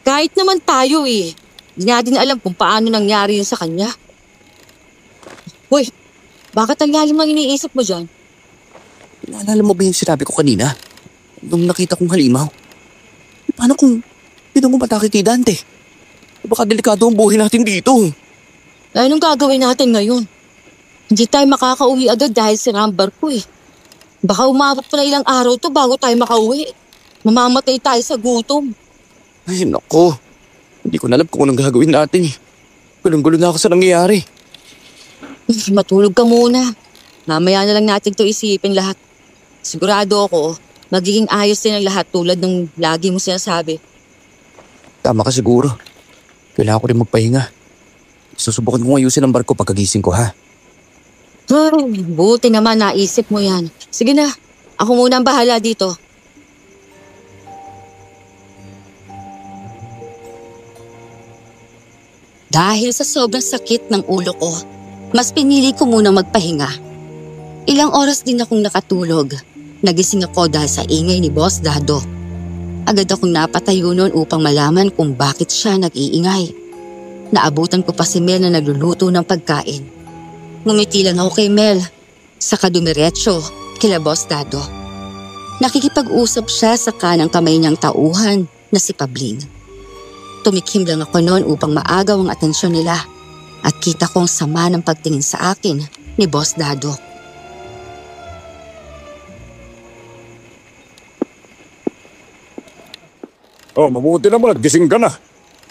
Kahit naman tayo eh. Hindi natin alam kung paano nangyari yun sa kanya. Hoy, bakit ang lalim ang iniisip mo dyan? Naalala mo ba yung sinabi ko kanina? Nung nakita kong halimaw? Paano kung pinangumatake kay Dante? Baka delikado ang buhay natin dito. Ay, anong gagawin natin ngayon? Hindi tayo makakauwi agad dahil sira ang barko eh. Baka umabot pa na ilang araw to bago tayo makauwi. Mamamatay tayo sa gutom. Ay, nako. Hindi ko na alam kung anong gagawin natin eh. Gulong-gulo na ako sa nangyayari. Matulog ka muna. Mamaya na lang natin to isipin lahat. Sigurado ako, magiging ayos din ang lahat tulad ng lagi mo sinasabi. Tama ka siguro. Kailangan ko rin magpahinga. Susubukan kong ayusin ang barko pagkagising ko ha. Ay, buti naman naisip mo yan. Sige na, ako muna ang bahala dito. Dahil sa sobrang sakit ng ulo ko, mas pinili ko munang magpahinga. Ilang oras din akong nakatulog. Nagising ako dahil sa ingay ni Boss Dado. Agad akong napatayo noon upang malaman kung bakit siya nag-iingay. Naabutan ko pa si Mel na nagluluto ng pagkain. Ngumiti lang ako kay Mel, saka dumiretso kila Boss Dado. Nakikipag-usap siya sa kanang kamay niyang tauhan na si Pabling. Tumikim lang ako noon upang maagaw ang atensyon nila at kita kong sama ng pagtingin sa akin ni Boss Dado. Oh, mabuti naman at gising ka na.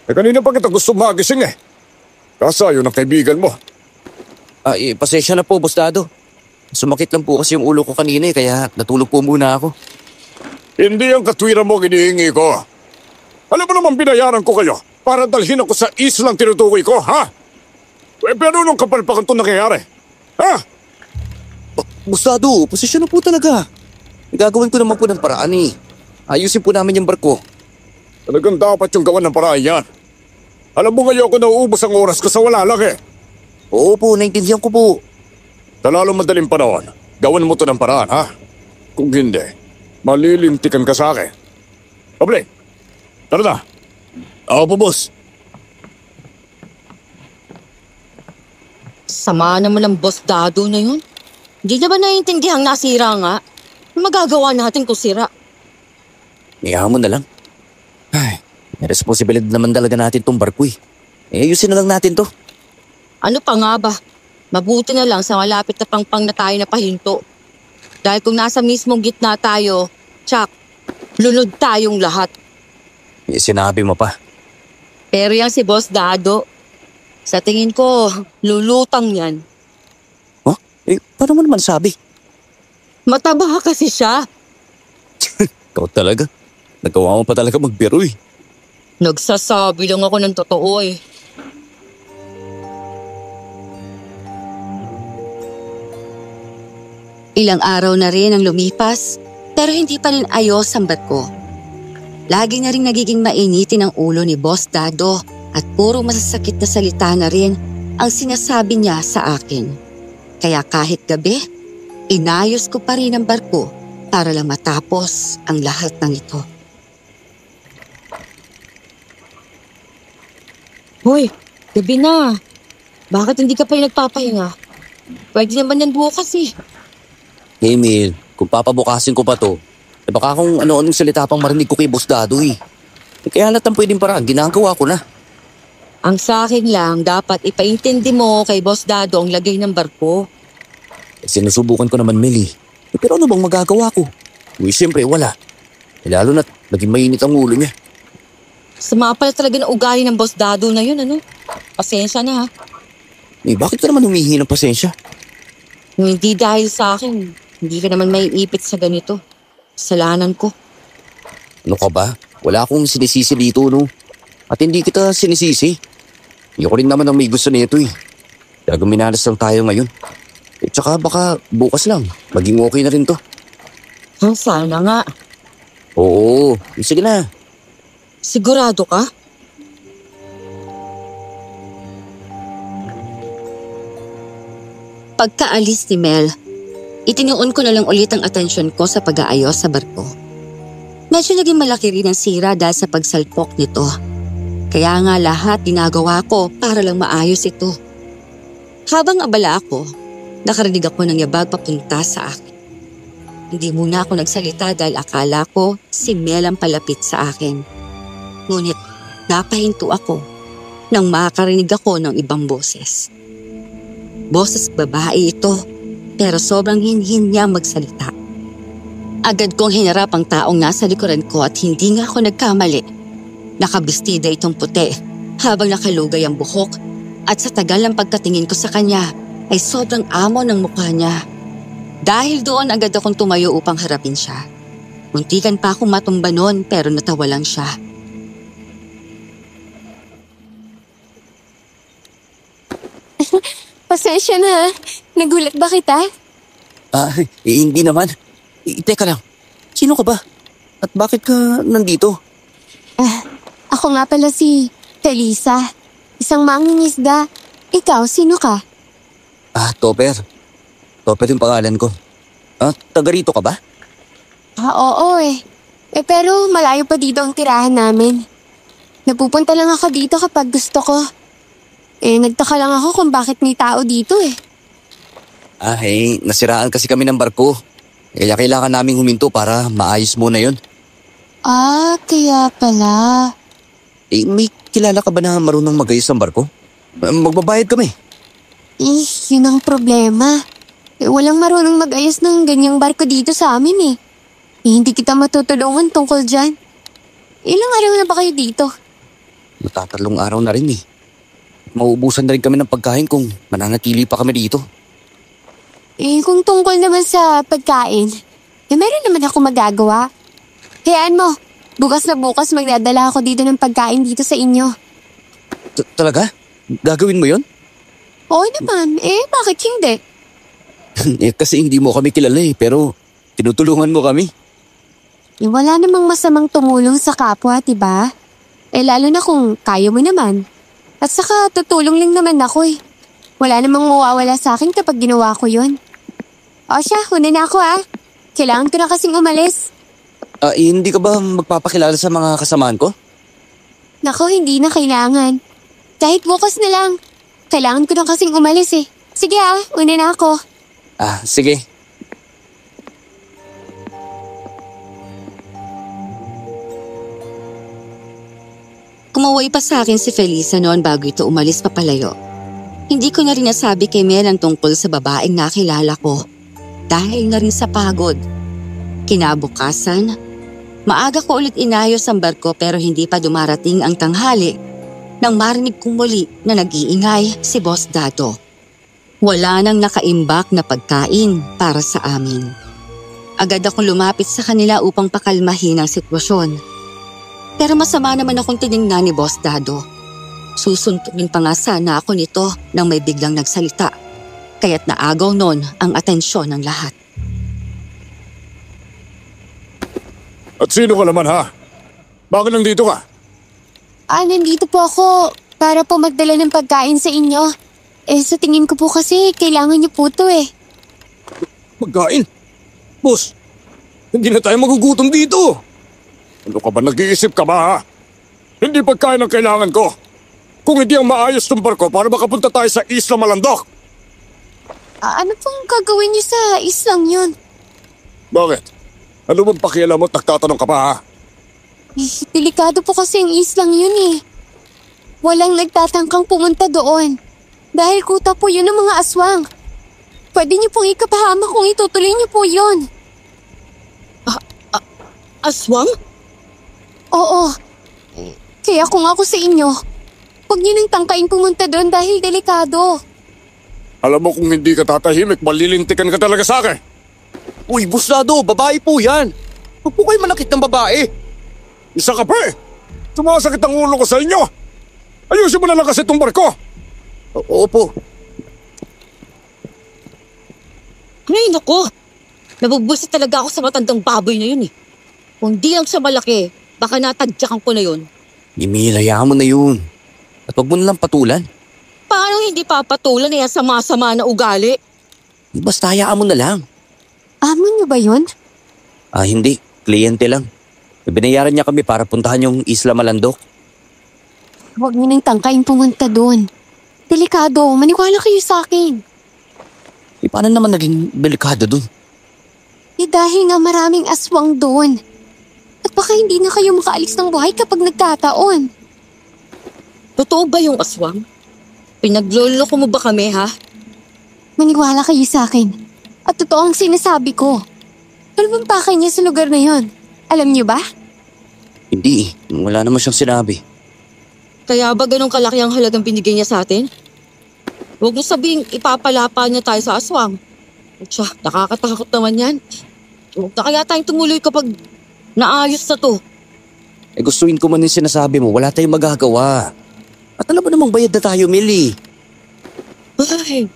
Kanina pa kita gusto magising eh. Kasayo ng kaibigan mo. Pasensya na po, Boss Dado. Sumakit lang po kasi yung ulo ko kanina kaya natulog po muna ako. Hindi ang katwiran mo ginihingi ko. Alam mo naman binayaran ko kayo para dalhin ako sa islang tinutukoy ko, ha? Pero nung kapalpakan ito nangyayari, ha? Boss Dado, pasensya na po talaga. Gagawin ko naman po ng paraan eh. Ayusin po namin yung barko. Talagang dapat yung gawan ng paraan yan. Alam mo ngayon ako nauubos ang oras ko sa wala lang eh. Oo po, naintindihan ko po. Sa lalong madaling panahon, gawan mo to ng paraan, ha? Kung hindi, malilintikan ka sa akin. Pabling, tara na. Oo po, boss. Sama naman ang Boss Dado na yun. Hindi na ba naiintindihang nasira nga? Ano magagawa natin kung sira? Iyahan mo na lang. Ay, may responsibilidad naman talaga natin tong barko eh. Ayusin na lang natin to. Ano pa nga ba? Mabuti na lang sa malapit na pangpang na tayo na pahinto. Dahil kung nasa mismong gitna tayo, tsak, lunod tayong lahat. Sinabi mo pa. Pero yan si Boss Dado, sa tingin ko, lulutang yan. Huh? Paano mo naman sabi? Mataba kasi siya. Ikaw talaga. Nagawa mo pa talaga magbiro eh. Nagsasabi lang ako ng totoo eh. Ilang araw na rin ang lumipas, pero hindi pa rin ayos ang barko. Lagi na rin nagiging mainitin ang ulo ni Boss Dado at puro masasakit na salita na rin ang sinasabi niya sa akin. Kaya kahit gabi, inayos ko pa rin ang barko para lang matapos ang lahat ng ito. Hoy, gabi na. Bakit hindi ka pa nagpapahinga? Pwede naman yan bukas eh. Hey Mil, kung papabukasin ko pa to, baka kung ano-anong salita pang marinig ko kay Boss Dado eh. Kaya lahat ang pwedeng paraan, ginagawa ko na. Ang sa akin lang, dapat ipaintindi mo kay Boss Dado ang lagay ng barko. Sinusubukan ko naman Mil eh. Pero ano bang magagawa ko? Siyempre wala. Lalo na't naging mainit ang ulo niya. Sama pala talaga ng ugali ng Boss Dado na yun, ano? Pasensya na ha. Bakit ka naman humihingi ng pasensya? Kung hindi dahil sa akin, hindi ka naman maiipit sa ganito. Kasalanan ko. Ano ka ba? Wala akong sinisisi dito, no? At hindi kita sinisisi. Ayoko rin naman ang may gusto nito eh. Talagang minalas lang tayo ngayon. Tsaka baka bukas lang, maging okay na rin to. Sana nga. Oo, sige na. Sigurado ka? Pagkaalis ni Mel, itinuon ko na lang ulit ang atensyon ko sa pag-aayos sa barko. Medyo naging malaki rin ang sira dahil sa pagsalpok nito. Kaya nga lahat ginagawa ko para lang maayos ito. Habang abala ako, nakarinig ako ng yabag papunta sa akin. Hindi muna ako nagsalita dahil akala ko si Mel ang palapit sa akin. Ngunit napahinto ako nang makarinig ako ng ibang boses. Boses babae ito, pero sobrang hinhin niya magsalita. Agad kong hinarap ang taong nasa likuran ko at hindi nga ako nagkamali. Nakabistida itong puti habang nakalugay ang buhok at sa tagal ng pagkatingin ko sa kanya ay sobrang amo ng mukha niya. Dahil doon agad akong tumayo upang harapin siya. Muntikan pa akong matumba noon pero natawa lang siya. Pasensya na. Nagulat ba kita? Hindi naman. Teka lang, sino ka ba? At bakit ka nandito? Ako nga pala si Felisa. Isang mangingisda. Ikaw, sino ka? Topper. Topper yung pangalan ko. Taga rito ka ba? Oo eh. Pero malayo pa dito ang tirahan namin. Napupunta lang ako dito kapag gusto ko. Nagtaka lang ako kung bakit may tao dito eh. Nasiraan kasi kami ng barko. Kaya kailangan naming huminto para maayos muna yun. Kaya pala. May kilala ka ba na marunong mag-ayos ng barko? Magbabayad kami. Yun ang problema. Walang marunong mag-ayos ng ganyang barko dito sa amin eh. Hindi kita matutulungan tungkol dyan. Ilang araw na ba kayo dito? Matatalong araw na rin eh. Mauubusan na rin kami ng pagkain kung mananatili pa kami dito. Kung tungkol naman sa pagkain, meron naman ako magagawa. Hayaan mo, bukas na bukas magdadala ako dito ng pagkain dito sa inyo. Talaga? Gagawin mo yun? Oo naman, bakit hindi? Kasi hindi mo kami kilala pero tinutulungan mo kami. Wala namang masamang tumulong sa kapwa, diba? Lalo na kung kaya mo naman. At saka tutulong lang naman ako eh. Wala namang mawawala sa akin kapag ginawa ko yun. O siya, una na ako Kailangan ko na kasing umalis. Hindi ka ba magpapakilala sa mga kasamaan ko? Nako, hindi na kailangan. Kahit bukas na lang. Kailangan ko na kasing umalis eh. Sige una na ako. Sige. Kumaway pa sa akin si Felisa noon bago ito umalis papalayo. Hindi ko na rin nasabi kay Mel ang tungkol sa babaeng nakilala ko dahil na rin sa pagod. Kinabukasan, maaga ko ulit inayos ang barko pero hindi pa dumarating ang tanghali nang marinig kong muli na nag-iingay si Boss Dado. Wala nang nakaimbak na pagkain para sa amin. Agad akong lumapit sa kanila upang pakalmahin ang sitwasyon. Pero masama naman akong tiningnan ni Boss Dado. Susuntukin pa nga sana ako nito nang may biglang nagsalita. Kaya't naagaw nun ang atensyon ng lahat. At sino ka naman ha? Bakit nandito ka? Nandito po ako para po magdala ng pagkain sa inyo. Sa tingin ko po kasi kailangan niyo po to eh. Pagkain? Boss, hindi na tayo magugutom dito. Ano ka ba, nag-iisip ka ba ha? Hindi pagkain ang kailangan ko. Kung hindi ang maayos ng barko para makapunta tayo sa Isla Malandok. Ano pong gagawin niyo sa islang yun? Bakit? Ano bang pakialam mo at nagtatanong ka pa ha? Delikado po kasi ang islang yun eh. Walang nagtatangkang pumunta doon. Dahil kuta po yun ng mga aswang. Pwede niyo pong ikapahama kung itutuloy niyo po yun. Aswang? Oo. Kaya kung ako sa inyo, huwag niyo nang tangkain pumunta doon dahil delikado. Alam mo kung hindi ka tatahimik, malilintikan ka talaga sa akin. Uy, Boss Dado, babae po yan. Huwag po kayo manakit ng babae. Isa ka pa eh. Sumasakit ang ulo ko sa inyo. Ayusin mo na lang kasi itong barko. Opo. Ay, naku! Nabubulsa talaga ako sa matandang baboy na yun eh. Kung di lang siya malaki, baka natadyakan ko na yun. Emil, hayaan mo na yun. At huwag mo nalang patulan. Paano hindi papatulan na yan sa masama na ugali? Basta hayaan mo na lang. Amon niyo ba yun? Hindi. Kliyente lang. Binayaran niya kami para puntahan yung Isla Malandok. Huwag niyo nang tangkain pumunta doon. Delikado, maniwala kayo sa akin. Paano naman naging delikado dun? Dahil nga maraming aswang doon. At baka hindi na kayo makaalis ng buhay kapag nagkataon. Totoo ba yung aswang? Pinagloloko mo ba kami ha? Maniwala kayo sa akin. At totoo ang sinasabi ko. Ano bang pakay niya sa lugar na yon? Alam niyo ba? Hindi eh. Wala naman siyang sinabi. Kaya ba ganun kalaki ang halagang binigay niya sa atin? Huwag mo sabihing ipapalapa niya tayo sa aswang. Tsya, nakakatakot naman yan. Huwag na kaya tayong tumuloy kapag naayos na to. Eh gustuin ko man yung sinasabi mo, wala tayong magagawa. At alam mo namang bayad na tayo, Millie. Ay,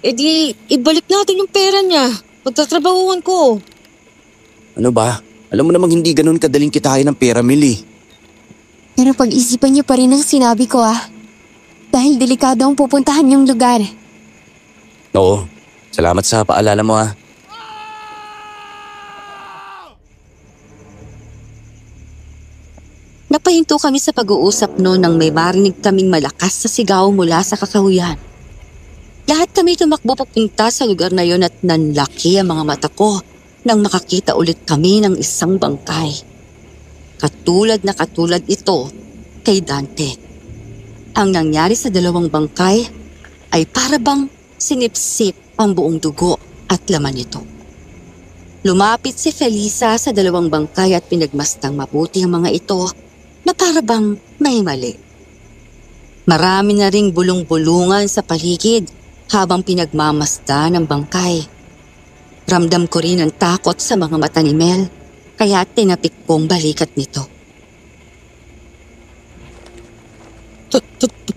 edi ibalik natin yung pera niya. Pagtatrabahuhan ko. Ano ba? Alam mo namang hindi ganun kadaling kitain ng pera, Millie. Pero pag-isipan niyo pa rin ang sinabi ko Dahil delikado ang pupuntahan yung lugar. Oo. Salamat sa paalala mo Napahinto kami sa pag-uusap noon nang may marinig kaming malakas na sigaw mula sa kakahuyan. Lahat kami tumakbo papunta sa lugar na yon at nanlaki ang mga mata ko nang makakita ulit kami ng isang bangkay. Katulad na katulad ito kay Dante. Ang nangyari sa dalawang bangkay ay para bang sinipsip ang buong dugo at laman nito. Lumapit si Felisa sa dalawang bangkay at pinagmastang mabuti ang mga ito na para bang may mali. Marami na ring bulong-bulungan sa paligid habang pinagmamasda ng bangkay. Ramdam ko rin ang takot sa mga mata ni Mel kaya tinapik kong balikat nito.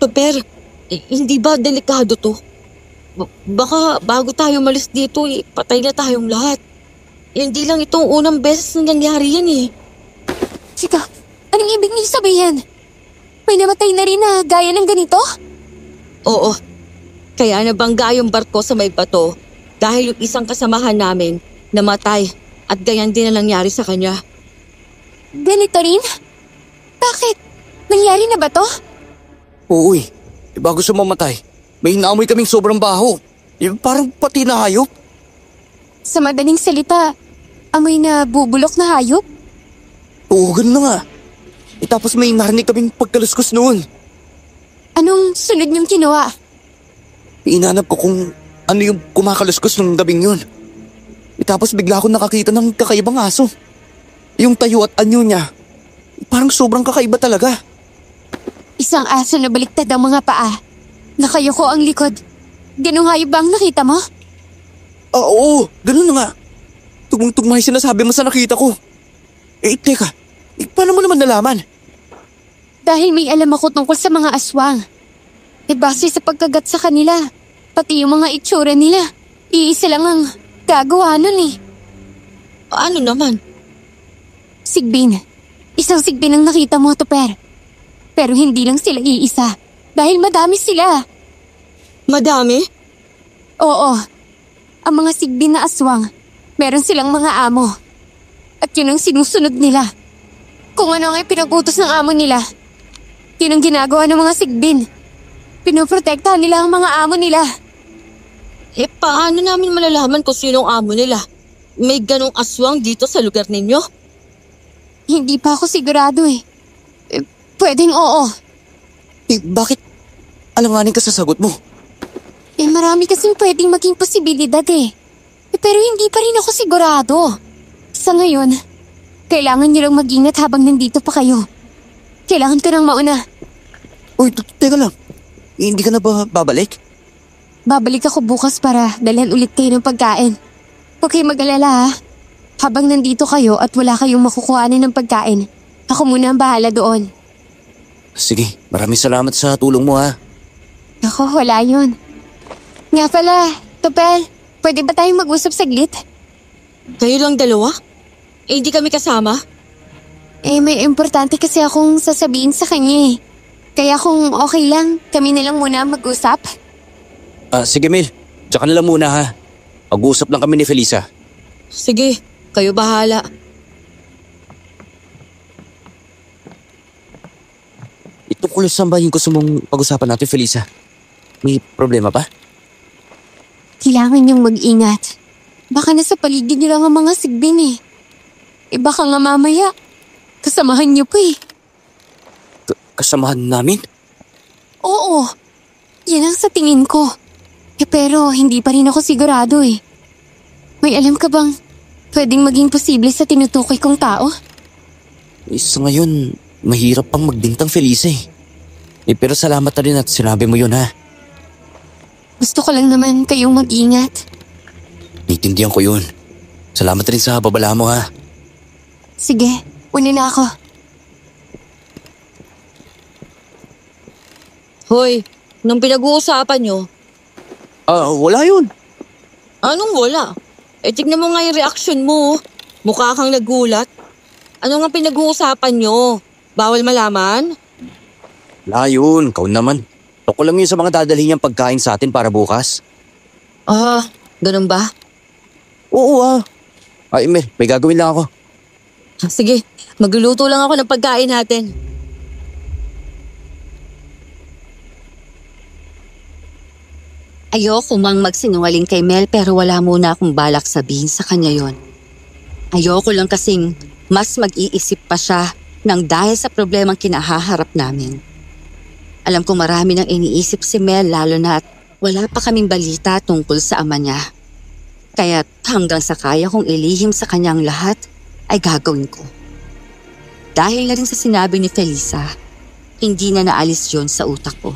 Per, hindi ba delikado to? Baka bago tayo malis dito, patay na tayong lahat. Hindi lang itong unang beses na nangyari yan eh. Sika, anong ibig niyo sabihin? May namatay na rin na gaya ng ganito? Oo, kaya nabangga yung barko sa may bato dahil yung isang kasamahan namin namatay at ganyan din na nangyari sa kanya. Ganito rin? Bakit? Nangyari na ba to? Oo eh. Bago sumamatay, may inaamoy kaming sobrang baho. Parang pati na hayop. Sa madaling salita, amoy na bubulok na hayop? Oo, ganun na nga. Tapos may narinig kaming pagkaluskos noon. Anong sunod niyong ginawa? Inanap ko kung ano yung kumakaluskos ng gabing yun. Tapos bigla akong nakakita ng kakaibang aso. Yung tayo at anyo niya, parang sobrang kakaiba talaga. Isang aso na baliktad ang mga paa. Nakayuko ang likod. Ganong hayop ba ang nakita mo? Oo, ganun na nga. Tugmang-tugma yung sinasabi mo sa nakita ko. Teka, paano mo naman nalaman? Dahil may alam ako tungkol sa mga aswang. Base sa pagkagat sa kanila, pati yung mga itsura nila, iisa lang ang gagawa nun eh. Ano naman? Sigbin. Isang sigbin ang nakita mo, Tupper. Pero hindi lang sila iisa. Dahil madami sila. Madami? Oo. Ang mga sigbin na aswang, meron silang mga amo. At yun ang sinusunod nila. Kung ano ang ipinagutos ng amo nila, yun ang ginagawa ng mga sigbin. Pinoprotektahan nila ang mga amo nila. Paano namin malalaman kung sinong amo nila? May ganong aswang dito sa lugar ninyo? Hindi pa ako sigurado eh. Pwedeng oo. Bakit alanganin ka sa sagot mo? Marami kasing pwedeng maging posibilidad eh. Pero hindi pa rin ako sigurado. Sa ngayon, kailangan niyo lang mag-ingat habang nandito pa kayo. Kailangan ko nang mauna. Uy, teka lang. Hindi ka na ba babalik? Babalik ako bukas para dalhan ulit kayo ng pagkain. Huwag kayong mag-alala ha. Habang nandito kayo at wala kayong makukuhanin ng pagkain, ako muna ang bahala doon. Sige, maraming salamat sa tulong mo ha. Ako, wala yun. Nga pala, Tupel, pwede ba tayong mag-usap saglit? Kayo lang dalawa? Hindi kami kasama? May importante kasi akong sasabihin sa kanya eh. Kaya kung okay lang, kami na lang muna mag-usap. Sige Mel, tsaka na lang muna ha. Mag-uusap lang kami ni Felisa. Sige, kayo bahala. Tungkol sa ba yung gusto mong pag-usapan natin, Felisa? May problema ba? Kailangan niyong mag-ingat. Baka nasa paligid niyo lang ang mga sigbin eh. Baka nga mamaya, kasamahan niyo pa eh. Kasamahan namin? Oo, yan ang sa tingin ko. Pero hindi pa rin ako sigurado eh. May alam ka bang pwedeng maging posible sa tinutukoy kong tao? Sa ngayon, mahirap pang magbintang Felice eh. Pero salamat na rin at sinabi mo yun ha. Gusto ko lang naman kayong mag-ingat. Naiintindihan ko yun. Salamat rin sa babala mo ha. Sige, una na ako. Hoy, nung pinag-uusapan nyo, Wala yun. anong wala? Tignan mo nga yung reaksyon mo. Mukha kang nagulat. Ano nga pinag-uusapan nyo? Bawal malaman? Wala yun, ikaw naman. Ako lang yun sa mga dadalhin niyang pagkain sa atin para bukas. Ganun ba? Oo Ay, may gagawin lang ako. Sige, magluluto lang ako ng pagkain natin. Ayoko mang magsinungaling kay Mel pero wala muna akong balak sabihin sa kanya yon. Ayoko lang kasing mas mag-iisip pa siya nang dahil sa problemang kinahaharap namin. Alam ko marami nang iniisip si Mel lalo na at wala pa kaming balita tungkol sa ama niya. Kaya hanggang sa kaya kong ilihim sa kanyang lahat ay gagawin ko. Dahil na rin sa sinabi ni Felisa, hindi na naalis yon sa utak ko.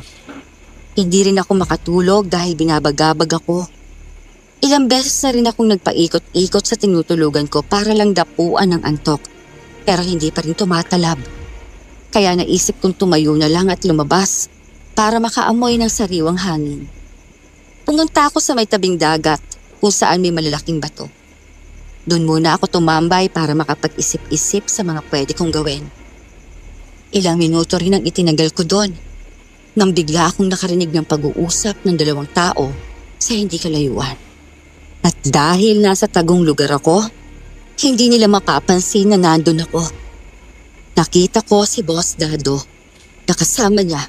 Hindi rin ako makatulog dahil binabagabag ako. Ilang beses na rin akong nagpaikot-ikot sa tinutulugan ko para lang dapuan ng antok. Pero hindi pa rin tumatalab. Kaya naisip kong tumayo na lang at lumabas para makaamoy ng sariwang hangin. Pumunta ako sa may tabing dagat kung saan may malalaking bato. Doon muna ako tumambay para makapag-isip-isip sa mga pwede kong gawin. Ilang minuto rin ang itinagal ko doon nang bigla akong nakarinig ng pag-uusap ng dalawang tao sa hindi kalayuan. At dahil nasa tagong lugar ako, hindi nila mapapansin na nandun ako. Nakita ko si Boss Dado na kasama niya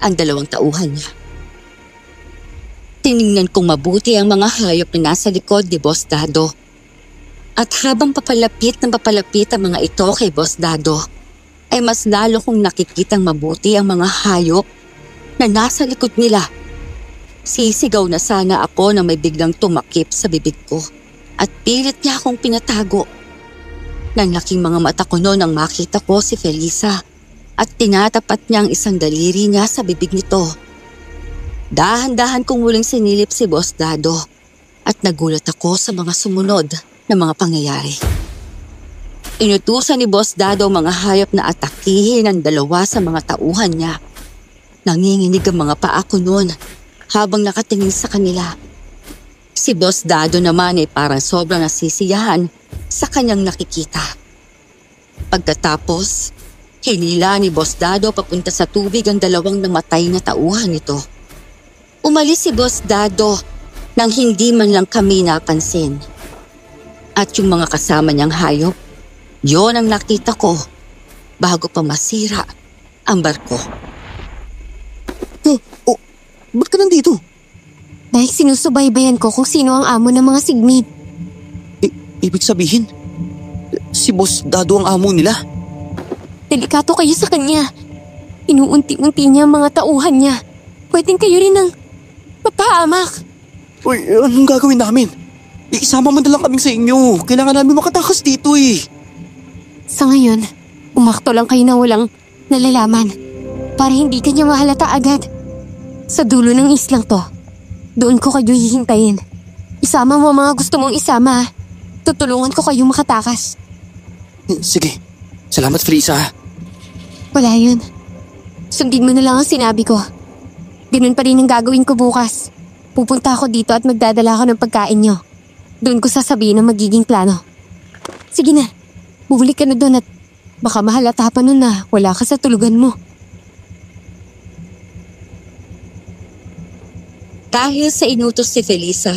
ang dalawang tauhan niya. Tiningnan kong mabuti ang mga hayop na nasa likod ni Boss Dado. At habang papalapit ng papalapit ang mga ito kay Boss Dado, ay mas lalo kong nakikitang mabuti ang mga hayop na nasa likod nila. Sisigaw na sana ako na may biglang tumakip sa bibig ko at pilit niya akong pinatago. Nang laking mga mata ko noon nang makita ko si Felisa at tinatapat niya ang isang daliri niya sa bibig nito. Dahan-dahan kong muling sinilip si Boss Dado at nagulat ako sa mga sumunod na mga pangyayari. Inutusan ni Boss Dado ang mga hayop na atakihin ang dalawa sa mga tauhan niya. Nanginginig ang mga paa ko noon habang nakatingin sa kanila. Si Boss Dado naman ay parang sobrang nasisiyahan sa kanyang nakikita. Pagkatapos, hinila ni Boss Dado papunta sa tubig ang dalawang namatay na tauhan nito. Umalis si Boss Dado nang hindi man lang kami napansin. At yung mga kasama niyang hayop, yon ang nakita ko bago pa masira ang barko. Ba't ka nandito? Dahil sinusubaybayan ko kung sino ang amo ng mga sigmid. Ibig sabihin, si Boss Dado ang amo nila? Delikato kayo sa kanya. Inuunti-unti niya ang mga tauhan niya. Pwedeng kayo rin ang mapahamak. Uy, anong gagawin namin? Isama mo na lang kaming sa inyo. Kailangan namin makatakas dito eh. Sa ngayon, umakto lang kayo na walang nalalaman para hindi kanya mahalata agad. Sa dulo ng islang to, doon ko kayo hihintayin. Isama mo ang mga gusto mong isama. Tutulungan ko kayo makatakas. Sige, salamat Felisa. Wala yun. Sundin mo na lang ang sinabi ko. Ganun pa rin ang gagawin ko bukas. Pupunta ako dito at magdadala ako ng pagkain nyo. Doon ko sasabihin ang magiging plano. Sige na, bumalik ka na doon at baka mahalata pa nun na wala ka sa tulugan mo. Dahil sa inutos si Felisa,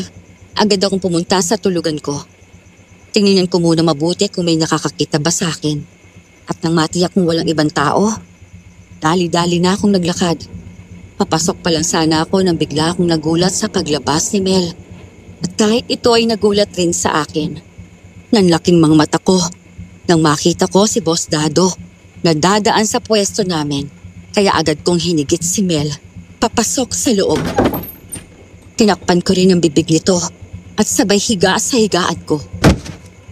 agad akong pumunta sa tulugan ko. Tingnan ko muna mabuti kung may nakakakita ba sa akin. At nang matiyak kung walang ibang tao, dali-dali na akong naglakad. Papasok pa lang sana ako nang bigla akong nagulat sa paglabas ni Mel. At kahit ito ay nagulat rin sa akin. Nanlaking mga mata ko nang makita ko si Boss Dado na dadaan sa pwesto namin. Kaya agad kong hinigit si Mel papasok sa loob. Tinakpan ko rin ang bibig nito at sabay higa sa higaan ko.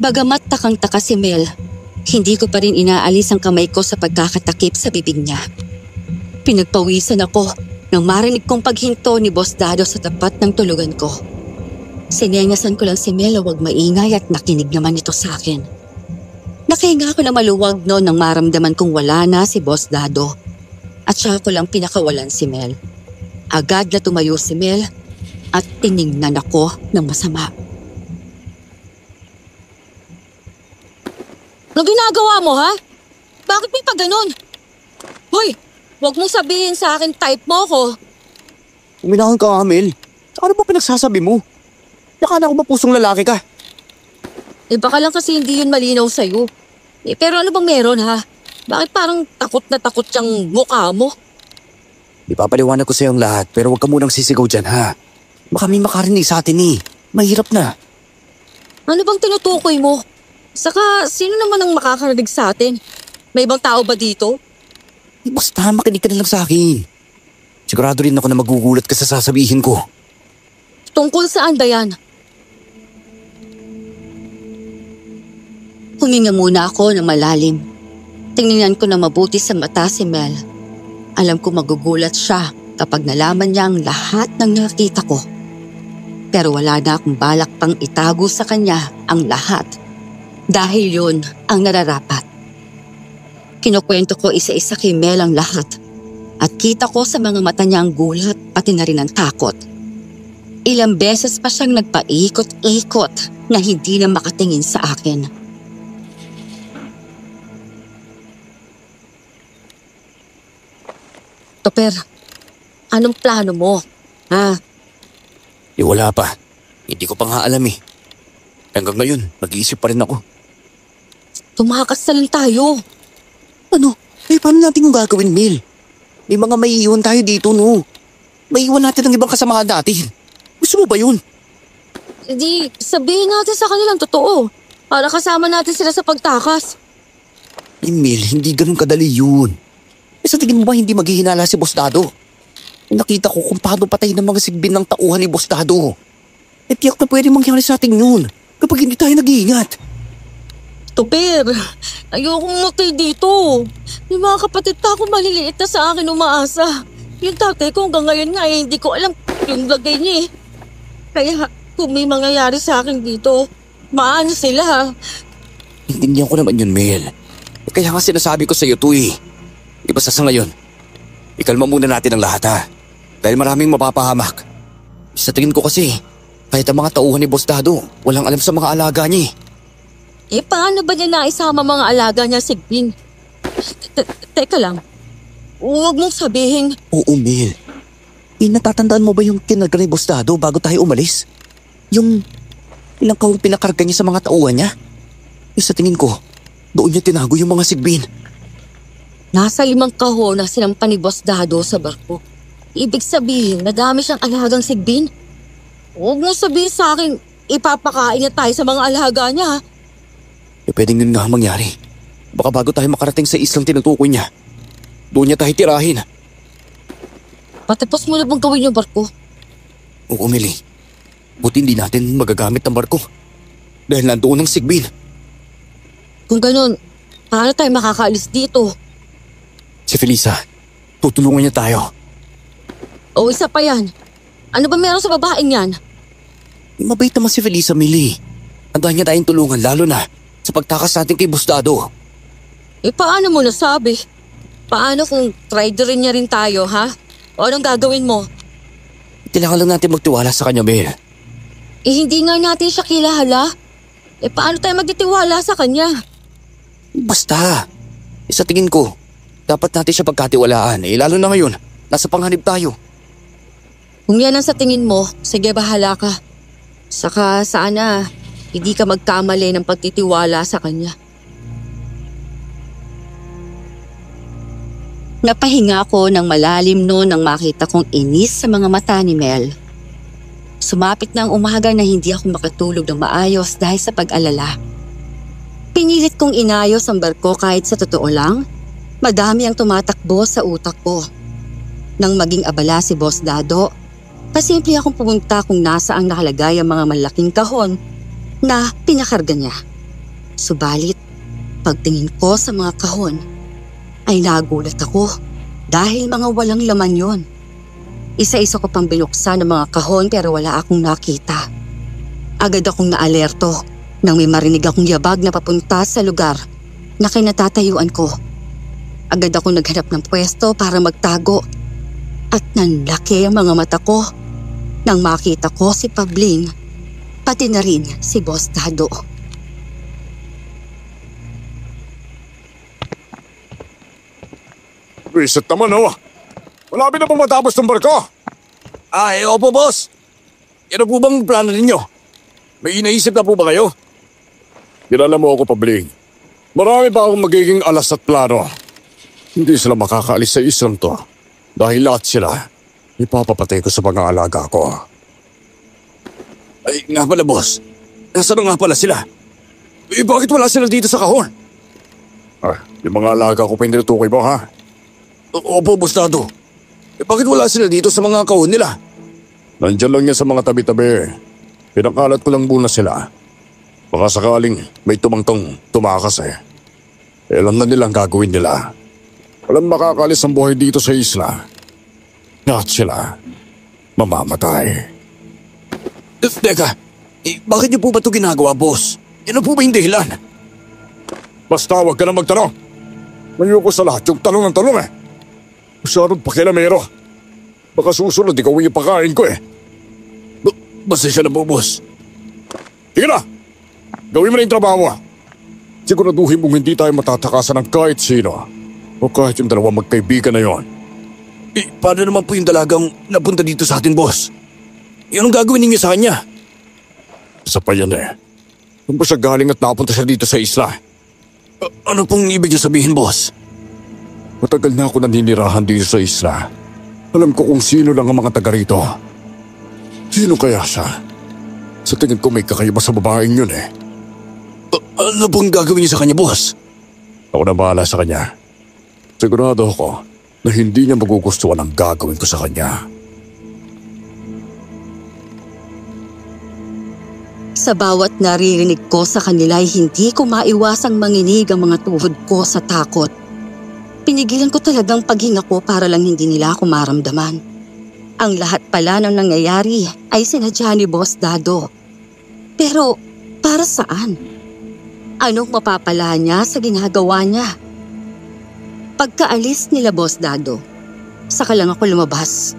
Bagamat takang-taka si Mel, hindi ko pa rin inaalis ang kamay ko sa pagkakatakip sa bibig niya. Pinagpawisan ako nang marinig kong paghinto ni Boss Dado sa tapat ng tulugan ko. Sinenyasan ko lang si Mel na huwag maingay at nakinig naman ito sa akin. Nakahinga ako na maluwag noon nang maramdaman kong wala na si Boss Dado at siya ko lang pinakawalan si Mel. Agad na tumayo si Mel at tiningnan ako ng masama. Ano ginagawa mo, ha? Bakit may pa ganun? Hoy, huwag mong sabihin sa akin type mo ko. Uminahon ka nga, Mel. Ano ba pinagsasabi mo? Nakala ko ba pusong lalaki ka? Baka lang kasi hindi yun malinaw sa'yo. Pero ano bang meron, ha? Bakit parang takot na takot yung mukha mo? Ipapaliwanag ko sa'yo ang lahat pero huwag ka munang sisigaw dyan, ha? Baka may makarinig sa atin eh. Mahirap na. Ano bang tinutukoy mo? Saka, sino naman ang makakarinig sa atin? May ibang tao ba dito? Basta makinig ka na lang sa akin. Sigurado rin ako na magugulat ka sa sasabihin ko. Tungkol saan ba yan? Huminga muna ako ng malalim. Tingnan ko na mabuti sa mata si Mel. Alam ko magugulat siya kapag nalaman niya ang lahat ng nakita ko. Pero wala na akong balak pang itago sa kanya ang lahat. Dahil yun ang nararapat. Kinukwento ko isa-isa kay Mel ang lahat. At kita ko sa mga mata niya ang gulat pati na rin ang takot. Ilang beses pa siyang nagpaikot-ikot na hindi na makatingin sa akin. Topper, anong plano mo? Ha? Wala pa. Hindi ko pa nga alam eh. Hanggang ngayon, nag-iisip pa rin ako. Tumakas na lang tayo. Ano? Paano natin yung gagawin, Mel? May mga maiiwan tayo dito, no? Maiiwan natin ang ibang kasamahan natin. Gusto mo ba yun? Di, sabihin natin sa kanilang totoo. Para kasama natin sila sa pagtakas. Mel, hindi ganun kadali yun. Sa tingin mo ba hindi maghihinala si Boss Dado? Nakita ko kung paano patay ng mga sigbin ng tauhan ni Boss Dado. Tiyak na pwede mangyari sa ating yun kapag hindi tayo nag-iingat. Topper, ayokong matay dito. May mga kapatid pa ako maliliit na sa akin umaasa. Yung tatay ko hanggang ngayon nga hindi ko alam yung lagay niya eh. Kaya kung may mangyayari sa akin dito, maano sila. Intindihan ko naman yun, Mel. Kaya nga sinasabi ko sa iyo to eh. Di ba sa ngayon, ikalma muna natin ang lahat ha. Dahil maraming mapapahamak. Sa tingin ko kasi, kahit ang mga tauhan ni Boss Dado, walang alam sa mga alaga niya paano ba niya naisama mga alaga niya si Gbin? Teka lang, huwag mong sabihin. Oo, Mel. Natatandaan mo ba yung kinarga ni Boss Dado bago tayo umalis? Yung ilang kahong pinakarga niya sa mga tauhan niya? Sa tingin ko, doon niya tinago yung mga sigbin. Nasa 5 kahon na sinampa ni Boss Dado sa barko. Ibig sabihin, nadami siyang alagang sigbin. Huwag mong sabihin sa akin, ipapakain niya tayo sa mga alaga niya. Pwedeng yun nga mangyari. Baka bago tayo makarating sa islang tinutukoy niya, doon niya tayo tirahin. Patapos mo na bang gawin yung barko? Oo, Meli. Buti hindi natin magagamit ang barko. Dahil nandoon ang sigbin. Kung ganun, paano tayo makakaalis dito? Si Felisa, tutulungan niya tayo. O isa pa yan. Ano ba meron sa babaeng yan? Mabait naman si Felisa, Meli. Handa niya tayong tulungan lalo na sa pagtakas natin kay Boss Dado. Paano mo nasabi? Paano kung riderin niya rin tayo, ha? O anong gagawin mo? Kailangan lang natin magtiwala sa kanya, Mel. Hindi nga natin siya kilala. Paano tayo magtitiwala sa kanya? Basta. Sa tingin ko, dapat natin siya pagkatiwalaan. Lalo na ngayon, nasa panghanib tayo. Kung yan ang sa tingin mo, sige bahala ka. Saka sana, hindi ka magkamali ng pagtitiwala sa kanya. Napahinga ako ng malalim noon nang makita kong inis sa mga mata ni Mel. Sumapit na ang umaga na hindi ako makatulog ng maayos dahil sa pag-alala. Pinilit kong inayos ang barko kahit sa totoo lang, madami ang tumatakbo sa utak ko. Nang maging abala si Boss Dado, pasimple akong pumunta kung nasaan nakalagay ang mga malaking kahon na pinakarga niya. Subalit, pagtingin ko sa mga kahon, ay nagulat ako dahil mga walang laman yon. Isa-isa ko pang binuksan ng mga kahon pero wala akong nakita. Agad akong naalerto nang may marinig akong yabag na papunta sa lugar na kinatatayuan ko. Agad akong naghanap ng pwesto para magtago at nanlaki ang mga mata ko nang makita ko si Pablin, pati na rin si Boss Dado. Reset naman oh. Malapit na pong matapos ng barko. Opo boss. Ano po bang plano ninyo? May inaisip na po ba kayo? Kilala mo ako, Pabling. Marami pa akong magiging alas at plano. Hindi sila makakaalis sa islang to. Dahil lahat sila, ipapapatay ko sa mga alaga ko. Ay nga pala boss. Nasaan nga pala sila? Bakit wala sila dito sa kahon? Yung mga alaga ko pa yung tinutukoy mo, ha? Opo, Boss Dado. Bakit wala sila dito sa mga kahon nila? Nandyan lang yan sa mga tabi-tabi. Pinakalat ko lang muna sila. Baka sakaling may tumangtong tumakas eh. Alam na nilang gagawin nila. Walang makakalis ang buhay dito sa isla. Lahat sila mamamatay. Teka, bakit niyo po ba ito ginagawa, boss? Ano po ba yung dahilan? Basta huwag ka na magtanong. Mayuko sa lahat yung tanong ng tanong eh. Masyadong pakilamero. Baka susunod ikaw yung pakain ko eh. Pasensya na po, boss. Sige na! Gawin mo na yung trabaho mo. Siguraduhin mong hindi tayo matatakasan ng kahit sino. O kahit yung dalawang magkaibigan na yon. Paano naman po yung dalagang napunta dito sa atin, boss? Anong gagawin ninyo sa kanya? Isa pa yan eh. Kung ba siya galing at napunta siya dito sa isla? Ano pong ibig niyo sabihin, boss? Matagal na ako naninirahan dito sa isla. Alam ko kung sino lang ang mga taga rito. Sino kaya siya? Sa tingin ko may kakaiba sa babaeng yun eh. Ano pong gagawin niyo sa kanya, boss? Ako na bahala sa kanya. Sigurado ako na hindi niya magugustuhan ang gagawin ko sa kanya. Sa bawat naririnig ko sa kanila ay hindi ko maiwasang manginig ang mga tuhod ko sa takot. Pinigilan ko talagang paghinga ko para lang hindi nila ako maramdaman. Ang lahat pala ng nangyayari ay sinadya ni Boss Dado. Pero para saan? Anong mapapala niya sa ginagawa niya? Pagkaalis nila Boss Dado, saka lang ako lumabas.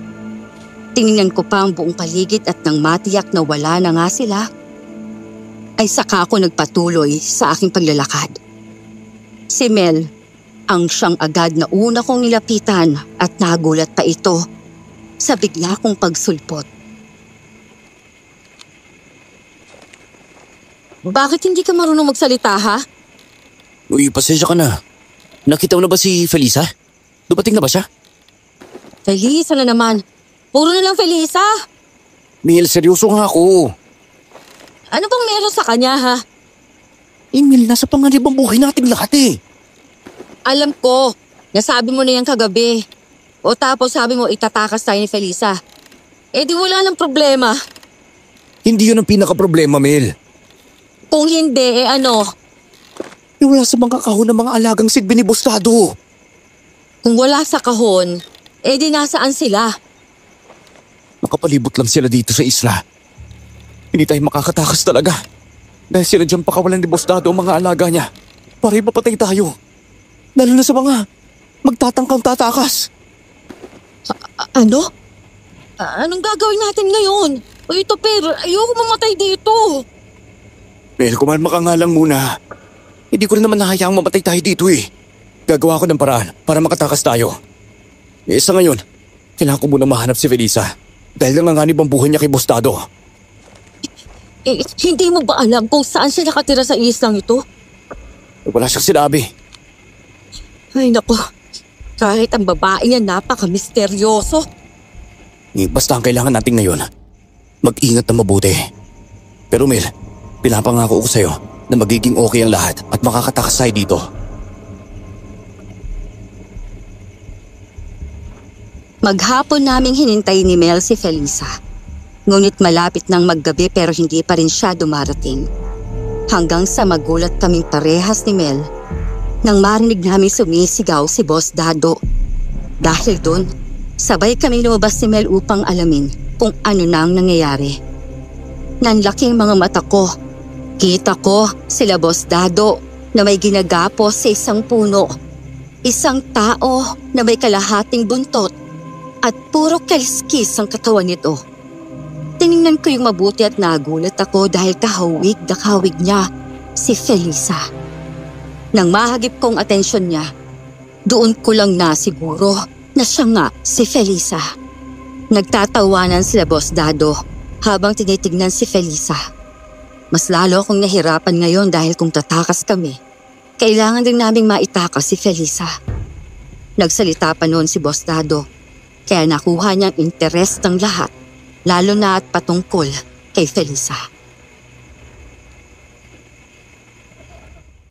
Tiningnan ko pa ang buong paligid at nang matiyak na wala na nga sila, ay saka ako nagpatuloy sa aking paglalakad. Si Mel, ang siyang agad na una kong nilapitan at nagulat pa ito sa bigla kong pagsulpot. Bakit hindi ka marunong magsalita, ha? Uy, pasensya ka na. Nakita mo na ba si Felisa? Dumating na ba siya? Felisa na naman. Puro na lang Felisa. Mil, seryoso nga ako. Ano bang meron sa kanya, ha? Mil, nasa panganib ang buhay nating lahat eh. Alam ko. Nasabi mo na yan kagabi. O tapos sabi mo itatakas tayo ni Felisa. Eh di wala nang problema. Hindi yun ang pinaka-problema, Mil. Kung hindi, ano? Wala sa mga kahon ng mga alagang sigbi ni Boss Dado. Kung wala sa kahon, eh di nasaan sila? Nakapalibot lang sila dito sa isla. Hindi tayo makakatakas talaga. Dahil sila dyan pakawalan ni Boss Dado ang mga alaga niya. Para ipapatay tayo. Lalo na sa mga magtatangkang tatakas. Ano? Anong gagawin natin ngayon? Uy, Topper, ayoko mamatay dito. Mel, kumalma ka nga lang muna. Hindi ko rin naman nahayaang mamatay tayo dito eh. Gagawa ko ng paraan para makatakas tayo. Sa ngayon, kailangan ko muna mahanap si Felisa. Dahil nanganganib ang buhay niya kay Boss Dado. Hindi mo ba alam kung saan siya nakatira sa islang ito? Wala siyang sinabi. Ay naku, kahit ang babae niya napaka-misteryoso. Basta ang kailangan natin ngayon, mag-ingat na mabuti. Pero Mel, pinapangako ko sa'yo na magiging okay ang lahat at makakatakas tayo dito. Maghapon naming hinintay ni Mel si Felisa. Ngunit malapit nang maggabi pero hindi pa rin siya dumarating. Hanggang sa magulat kaming parehas ni Mel nang marinig namin sumisigaw si Boss Dado. Dahil doon, sabay kami lumabas ni Mel upang alamin kung ano na ang nangyayari. Nanlaki ang mga mata ko. Kita ko sila Boss Dado na may ginagapos sa isang puno. Isang tao na may kalahating buntot at puro kaliskis ang katawan nito. Tiningnan ko yung mabuti at nagulat ako dahil kahawig na kahawig niya si Felisa. Nang mahagip kong atensyon niya, doon ko lang nasiguro na siya nga si Felisa. Nagtatawanan sila Boss Dado habang tinitignan si Felisa. Mas lalo akong nahirapan ngayon dahil kung tatakas kami, kailangan din naming maitakas si Felisa. Nagsalita pa noon si Boss Dado, kaya nakuha niyang interes ng lahat, lalo na at patungkol kay Felisa.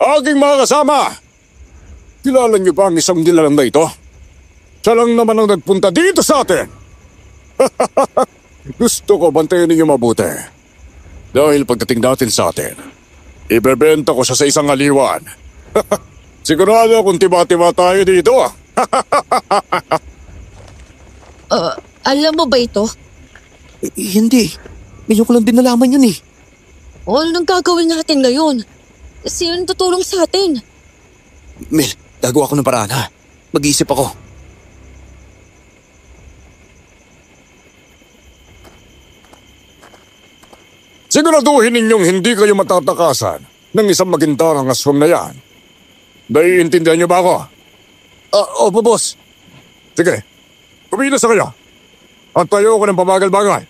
Aking mga kasama! Kilala niyo ba ang isang nilalang na ito? Siya lang naman ang nagpunta dito sa atin. Gusto ko bantayan ninyo mabuti. Dahil pagdating natin sa atin, ibebenta ko siya sa isang aliwan. Sigurado akong tiba-tiba tayo dito. Alam mo ba ito? Hindi. Ngayon ko lang din nalaman yun eh. Anong gagawin natin ngayon? Sino tutulong sa atin? Mel, gagawa ko ng paraan ha. Mag-iisip ako. Siguraduhin ninyong hindi kayo matatakasan ng isang magintarang aswang na yan. Naiintindihan niyo ba ako? Opo, boss. Sige, kumilos na kayo. At tayo ko ng pamagal-bagal.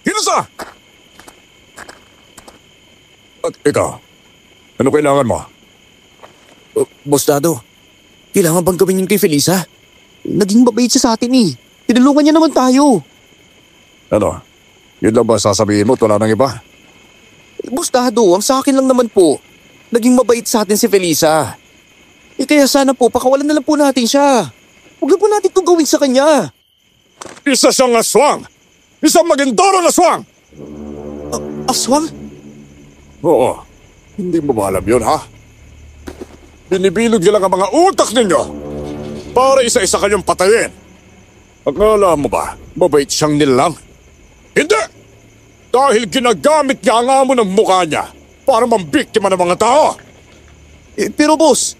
Hinasa! At ikaw, ano kailangan mo? Boss Dado, kailangan bang gawin yun kay Felisa? Naging mabait siya sa atin eh. Tinulungan niya naman tayo. Ano? Yun lang ba sasabihin mo? Wala nang iba? Boss Dado, ang sa akin lang naman po. Naging mabait sa atin si Felisa. Kaya sana po, pakawalan na lang po natin siya. Huwag na po natin itong gawin sa kanya. Isa siyang aswang! Isang magindarang aswang! Aswang? Oo. Hindi mo ba alam yun, ha? Binibilog niyo lang ang mga utak ninyo para isa-isa kayong patayin. Akala mo ba, mabait siyang nilalang? Hindi! Dahil ginagamit niya ang amo ng mukha niya para mambiktima ng mga tao. Pero boss,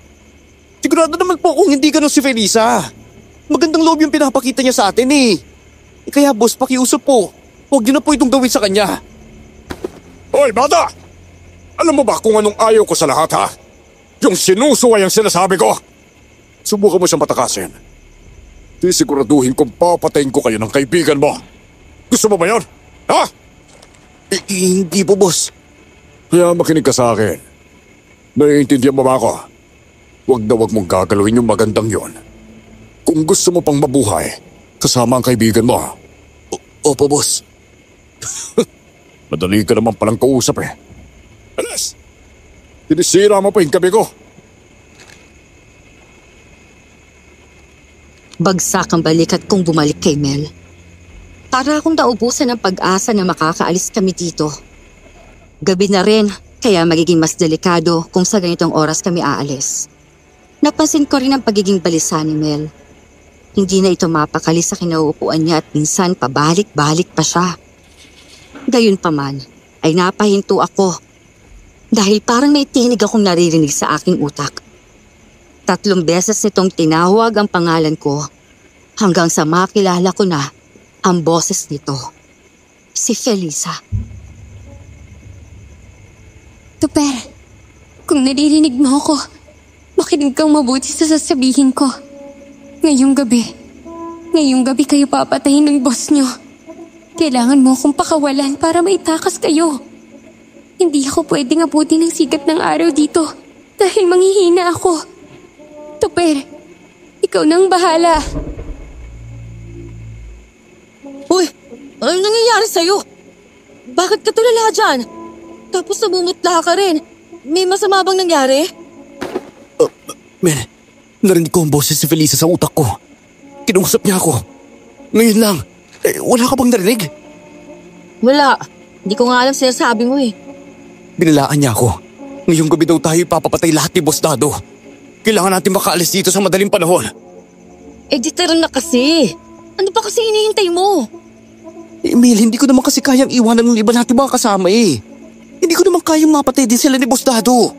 sigurado naman po kung hindi ganun si Felisa. Magandang loob yung pinapakita niya sa atin eh. Kaya boss, pakiusap po. Huwag niyo na po itong gawin sa kanya. Hoy, bata! Alam mo ba kung anong ayaw ko sa lahat, ha? Yung sinusuway ang sinasabi ko. Subukan mo siyang patakasin. Di siguraduhin kung papatayin ko kayo ng kaibigan mo. Gusto mo ba yun? Ha? Hindi po, boss. Kaya makinig ka sa akin. Naiintindihan mo ba ako? Huwag na huwag mong gagalawin yung magandang yon. Kung gusto mo pang mabuhay, kasama ang kaibigan mo. Opo, boss. Madali ka naman palang kausap eh. Alas! Tinisira mo pa yung gabi ko. Bagsak ang balikat kong bumalik kay Mel. Para akong naubusan ng pag-asa na makakaalis kami dito. Gabi na rin, kaya magiging mas delikado kung sa ganitong oras kami aalis. Napansin ko rin ang pagiging balisa ni Mel. Hindi na ito mapakali sa kinauupuan niya at minsan pabalik-balik pa siya. Gayunpaman, ay napahinto ako dahil parang may tinig akong naririnig sa aking utak. 3 beses nitong tinawag ang pangalan ko hanggang sa makilala ko na ang boses nito. Si Felisa. Tuper, kung naririnig mo ako, makinig kang mabuti sa sasabihin ko. Ngayong gabi kayo papatayin ng boss nyo. Kailangan mo akong pakawalan para maitakas kayo. Hindi ako pwedeng abutin ng sikat ng araw dito dahil manghihina ako. Tuper, ikaw nang bahala. Uy, ano nangyayari sa'yo? Bakit ka tulala dyan? Tapos namumutla ka rin. May masama bang nangyari? Mel, narinig ko ang boses si Felisa sa utak ko. Kinausap niya ako. Ngayon lang. Wala ka bang narinig? Wala. Hindi ko nga alam sinasabi mo eh. Binilaan niya ako. Ngayong gabi daw tayo ipapapatay lahat ni Boss Dado. Kailangan natin makaalis dito sa madaling panahon. Eh di tara na kasi. Ano pa kasi hinihintay mo? Emil, hindi ko naman kasi kayang iwanan ng iba natin mga kasama eh. Hindi ko naman kayang mapatay din sila ni Boss Dado.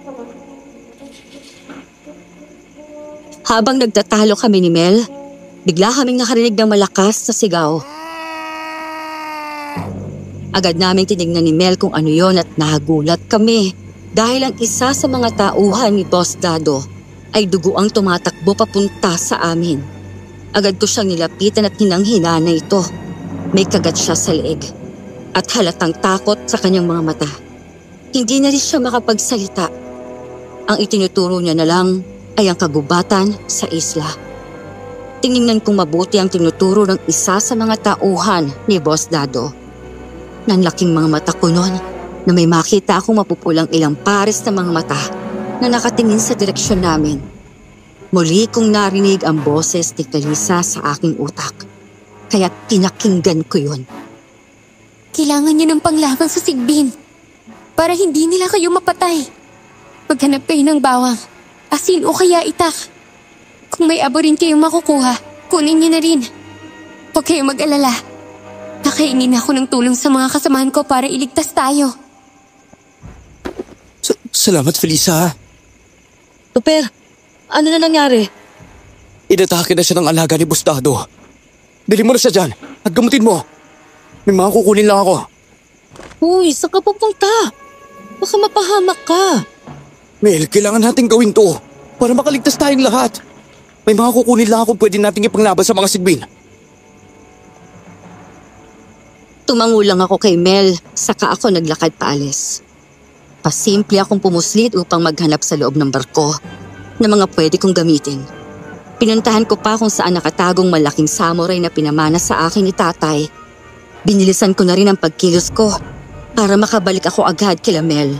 Habang nagtatalo kami ni Mel, bigla kaming nakarinig ng malakas na sigaw. Agad naming tinignan ni Mel kung ano yon at nagulat kami dahil ang isa sa mga tauhan ni Boss Dado ay dugo ang tumatakbo papunta sa amin. Agad ko siyang nilapitan at hinanghina na ito. May kagat siya sa leeg at halatang takot sa kanyang mga mata. Hindi na rin siya makapagsalita. Ang itinuturo niya na lang ay ang kagubatan sa isla. Tiningnan kong mabuti ang tinuturo ng isa sa mga tauhan ni Boss Dado. Nanlaking mga mata ko noon na may makita akong mapupulang ilang pares na mga mata na nakatingin sa direksyon namin. Muli kong narinig ang boses ni Felisa sa aking utak. Kaya pinakinggan ko yun. Kailangan niyo ng panglaban sa Sigbin para hindi nila kayo mapatay. Maghanap kayo ng bawang, asin o kaya itak. Kung may abo rin kayong makukuha, kunin niyo na rin. Huwag kayong mag-alala. Nakaingin ako ng tulong sa mga kasamahan ko para iligtas tayo. Salamat, Felisa. Tuper, ano na nangyari? Inatake na siya ng alaga ni Boss Dado. Dali mo na siya dyan at gamutin mo. May mga kukunin lang ako. Uy, saan ka pupunta? Baka mapahamak ka. Mel, kailangan natin gawin to para makaligtas tayong lahat. May mga kukunin lang ako pwede nating ipanglaban sa mga Sigbin. Tumango lang ako kay Mel, saka ako naglakad paalis. Pasimple akong pumuslit upang maghanap sa loob ng barko na mga pwede kong gamitin. Pinuntahan ko pa kung saan nakatagong malaking samurai na pinamana sa akin ni tatay. Binilisan ko na rin ang pagkilos ko para makabalik ako agad kila Mel.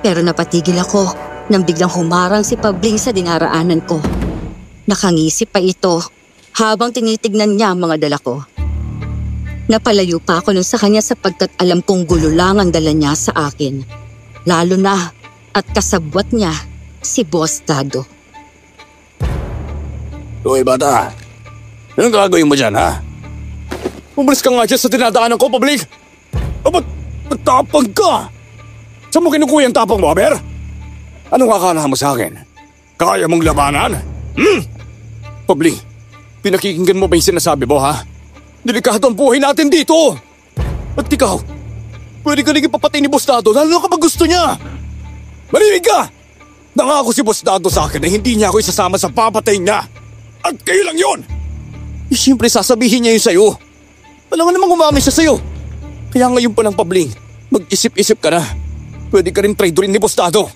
Pero napatigil ako nang biglang humarang si Pabling sa dinaraanan ko. Nakangisi pa ito habang tinitignan niya ang mga dala ko. Napalayo pa ako nun sa kanya sapagkat alam kong gulo lang ang dala niya sa akin. Lalo na at kasabwat niya si Boss Dado. Hoy bata, anong gagawin mo dyan ha? Umalis ka nga dyan sa dinadaanan ko, Pabling! Ba't matapang ka? Saan mo kinukuha ang tapang mo, Aber? Anong akala mo sa akin? Kaya mong labanan? Pabling, pinakikinggan mo ba yung sinasabi mo, ha? Delikado ang buhay natin dito! At ikaw, pwede ka naging papatay ni Boss Dado lalo na kapag gusto niya! Marinig ka! Nangako si Boss Dado sa akin na hindi niya ako isasama sa papatay niya. At kayo lang yun! Siyempre sasabihin niya yun sa'yo. Wala nga namang umamin siya sa'yo. Kaya ngayon pa lang, Pabling, mag-isip-isip ka na. Pwede ka rin traidorin ni Boss Dado.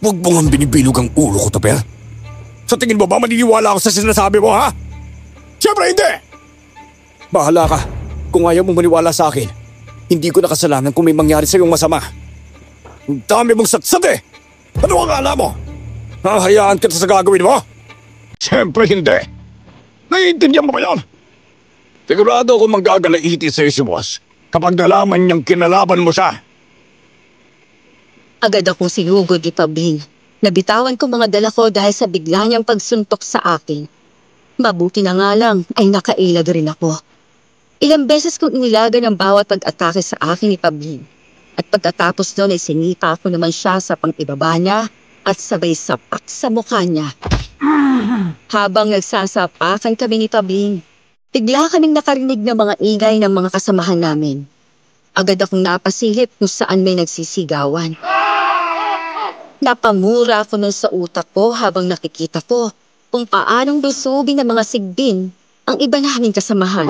Huwag mo nga binibilog ang ulo ko, Topper. Sa tingin mo ba maniniwala ako sa sinasabi mo, ha? Siyempre hindi! Bahala ka. Kung ayaw mo maniwala sa akin, hindi ko nakasalanan kung may mangyari sa'yong masama. Ang dami mong satsat eh! Ano ang akala mo? Hahayaan kita sa gagawin mo? Siyempre hindi. Naiintindihan mo ba yan? Sigurado ako manggagalaiti sa'yo si Boss kapag nalaman niyang kinalaban mo siya. Agad akong sinugod ni Pabling. Nabitawan ko mga dala ko dahil sa bigla niyang pagsuntok sa akin. Mabuti na nga lang ay nakailag rin ako. Ilang beses kong inilagan ang bawat pag-atake sa akin ni Pabling. At pagkatapos doon ay sinipa ko naman siya sa pang-ibaba niya at sabay sapak sa mukha niya. Habang nagsasapakan kami ni Pabling, bigla kaming nakarinig ng mga ingay ng mga kasamahan namin. Agad akong napasilip kung saan may nagsisigawan. Napamura ako nun sa utak ko habang nakikita ko kung paanong lusubin ng mga Sigbin ang iba naming kasamahan.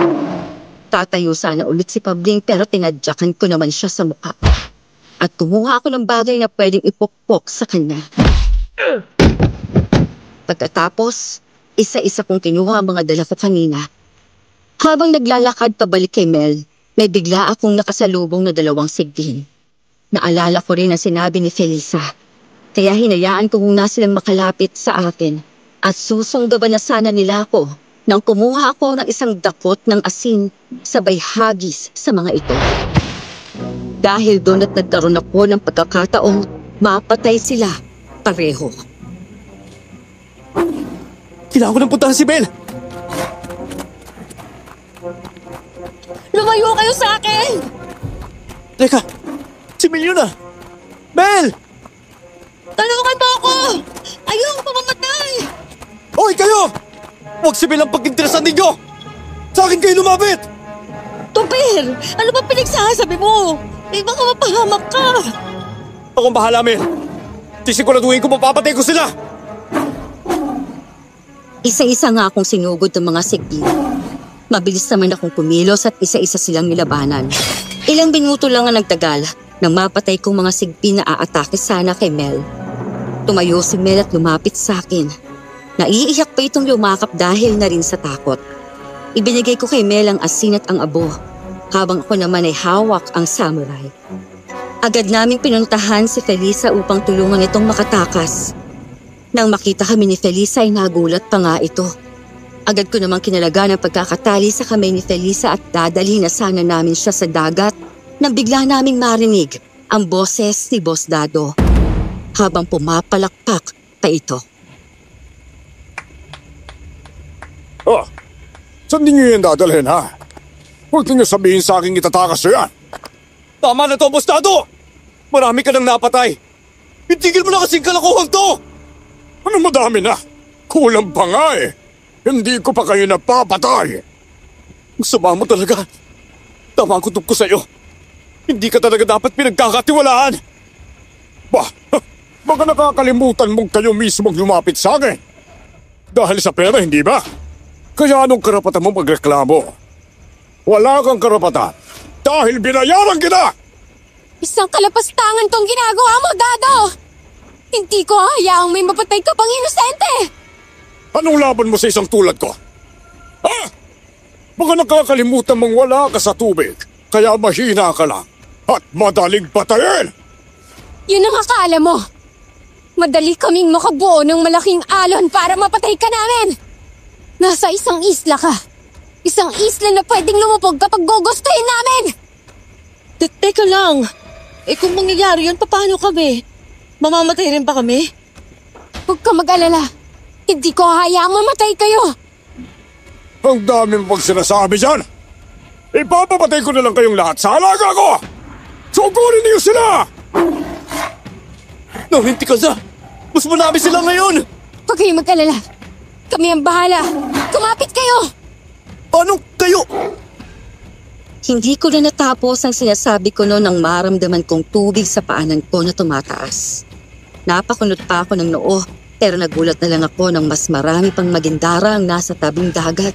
Tatayo sana ulit si Pabling pero tinadyakan ko naman siya sa mukha. At kumuha ako ng bagay na pwedeng ipokpok sa kanya. Pagkatapos, isa-isa kong kinuha ang mga dala ko kanina. Habang naglalakad pabalik kay Mel, may bigla akong nakasalubong na 2 Sigbin. Naalala ko rin ang sinabi ni Felisa. Kaya hinayaan ko muna silang makalapit sa akin at susunggaban na sana nila ako nang kumuha ako ng isang dakot ng asin sabay hagis sa mga ito. Dahil doon at nagkaroon ako ng pagkakataong Mapatay sila pareho. Kailangan ko nang puntahan si Mel! Lumayo kayo sa akin! Teka, si Mel yun ah! Mel! Tulungan mo ako! Ayoko mamamatay! Hoy kayo! Huwag si Mel ang pag-interesan ninyo! Sa akin kayo lumapit! Tupir! Ano ba pinagsasabi mo? Baka mapahamak ka! Akong bahala, Mel! Sisiguraduhin ko mapapatay ko sila! Isa-isa nga akong sinugod ng mga sigbin. Mabilis naman akong kumilos at isa-isa silang nilabanan. Ilang minuto lang ang nagtagal nang mapatay kong mga sigbin na aatake sana kay Mel. Tumayo si Mel at lumapit sa akin. Naiiyak pa itong lumakap dahil na rin sa takot. Ibinigay ko kay Mel ang asin at ang abo, habang ako naman ay hawak ang samurai. Agad naming pinuntahan si Felisa upang tulungan itong makatakas. Nang makita kami ni Felisa ay nagulat pa nga ito. Agad ko namang kinalaga ng pagkakatali sa kamay ni Felisa at dadalhin na sana namin siya sa dagat nang bigla naming marinig ang boses ni Boss Dado habang pumapalakpak pa ito. Oh, saan niyo yan dadalhin ha? Huwag niyo sabihin sa akin itatakas niyo yan. Tama na to, Boss Dado! Marami ka nang napatay! Itigil mo na kasing kalokohan to! Ano madami na? Kulang pa nga eh. Hindi ko pa kayo napapatay. Ang sama mo talaga. Tama ang kutob ko sa'yo. Hindi ka talaga dapat pinagkakatiwalaan. Bah, baka nakakalimutan mong kayo mismo lumapit sa akin. Dahil sa pera, hindi ba? Kaya anong karapatan mo magreklamo? Wala kang karapatan dahil binayaran kita! Isang kalapastangan tong ginagawa mo, Dado! Hindi ko hayaang may mapatay ka pang inosente! Anong laban mo sa isang tulad ko? Ha? Baka nakakalimutan mong wala ka sa tubig, kaya mahina ka lang at madaling patayin! Yun ang akala mo! Madali kaming makabuo ng malaking alon para mapatay ka namin! Nasa isang isla ka! Isang isla na pwedeng lumubog kapag gugustuhin namin! Teka lang! Kung mangyayari yun, paano kami? Mamamatay rin ba kami? Huwag ka mag-alala. Hindi ko hayaang mamatay kayo. Ang dami mo pag sinasabi dyan! Ipapapatay ko na lang kayong lahat sa alaga ko! Sugurin niyo sila! Nahinti ka na! Mas marami sila ngayon! Huwag kayong mag-alala. Kami ang bahala. Kumapit kayo! Anong kayo? Hindi ko na natapos ang sinasabi ko noon nang maramdaman kong tubig sa paanan ko na tumataas. Napakunot pa ako ng noo, pero nagulat na lang ako nang mas marami pang magindara ang nasa tabing dagat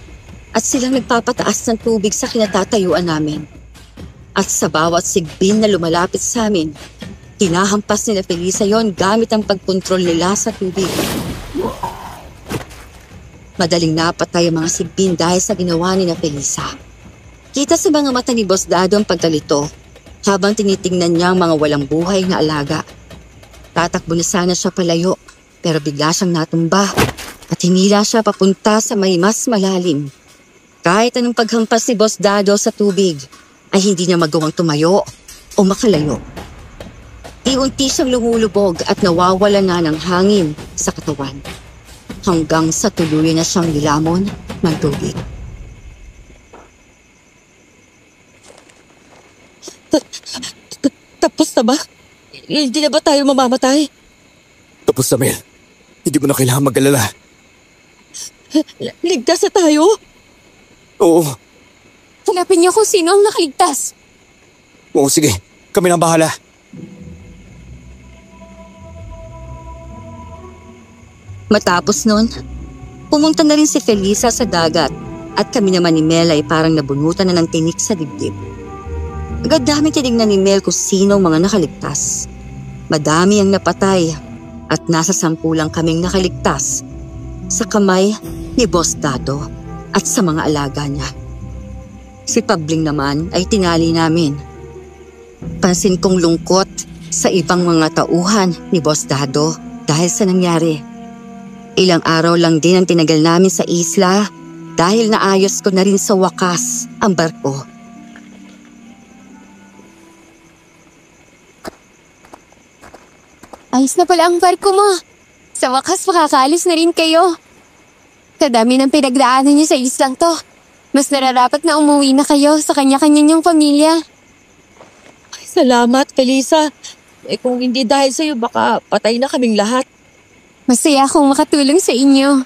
at silang nagpapataas ng tubig sa kinatatayuan namin. At sa bawat sigbin na lumalapit sa amin, hinahampas nila Felisa yon gamit ang pagkontrol nila sa tubig. Madaling napatay ang mga sigbin dahil sa ginawa ni na Felisa. Kita sa mga mata ni Boss Dado ang pagkalito habang tinitingnan niya ang mga walang buhay na alaga. Tatakbo na sana siya palayo pero bigla siyang natumba at hinila siya papunta sa may mas malalim. Kahit anong paghampas ni Boss Dado sa tubig ay hindi niya magawang tumayo o makalayo. Iunti siyang lumulubog at nawawala na ng hangin sa katawan hanggang sa tuluyan na siyang nilamon ng tubig. Tapos na ba? Hindi na ba tayo mamamatay? Tapos na, Mel. Hindi mo na kailangan mag-alala. Ligtas na tayo? Oo. Hanapin niyo kung sino ang nakaligtas. Oo, sige. Kami na bahala. Matapos nun, pumunta na rin si Felisa sa dagat at kami naman ni Mel ay parang nabunutan na ng tinik sa dibdib. Agad namin tinignan ni Mel kung sino ang mga nakaligtas. Madami ang napatay at nasa 10 lang kaming nakaligtas sa kamay ni Boss Dado at sa mga alaga niya. Si Pabling naman ay tinali namin. Pansin kong lungkot sa ibang mga tauhan ni Boss Dado dahil sa nangyari. Ilang araw lang din ang tinagal namin sa isla dahil naayos ko na rin sa wakas ang barko. Ayos na pala ang barko mo. Sa wakas makakaalis na rin kayo. Sa dami ng pinagdaanan niyo sa islang to, mas nararapat na umuwi na kayo sa kanya-kanya niyong pamilya. Ay, salamat, Felisa. Kung hindi dahil sa'yo, baka patay na kaming lahat. Masaya akong makatulong sa inyo.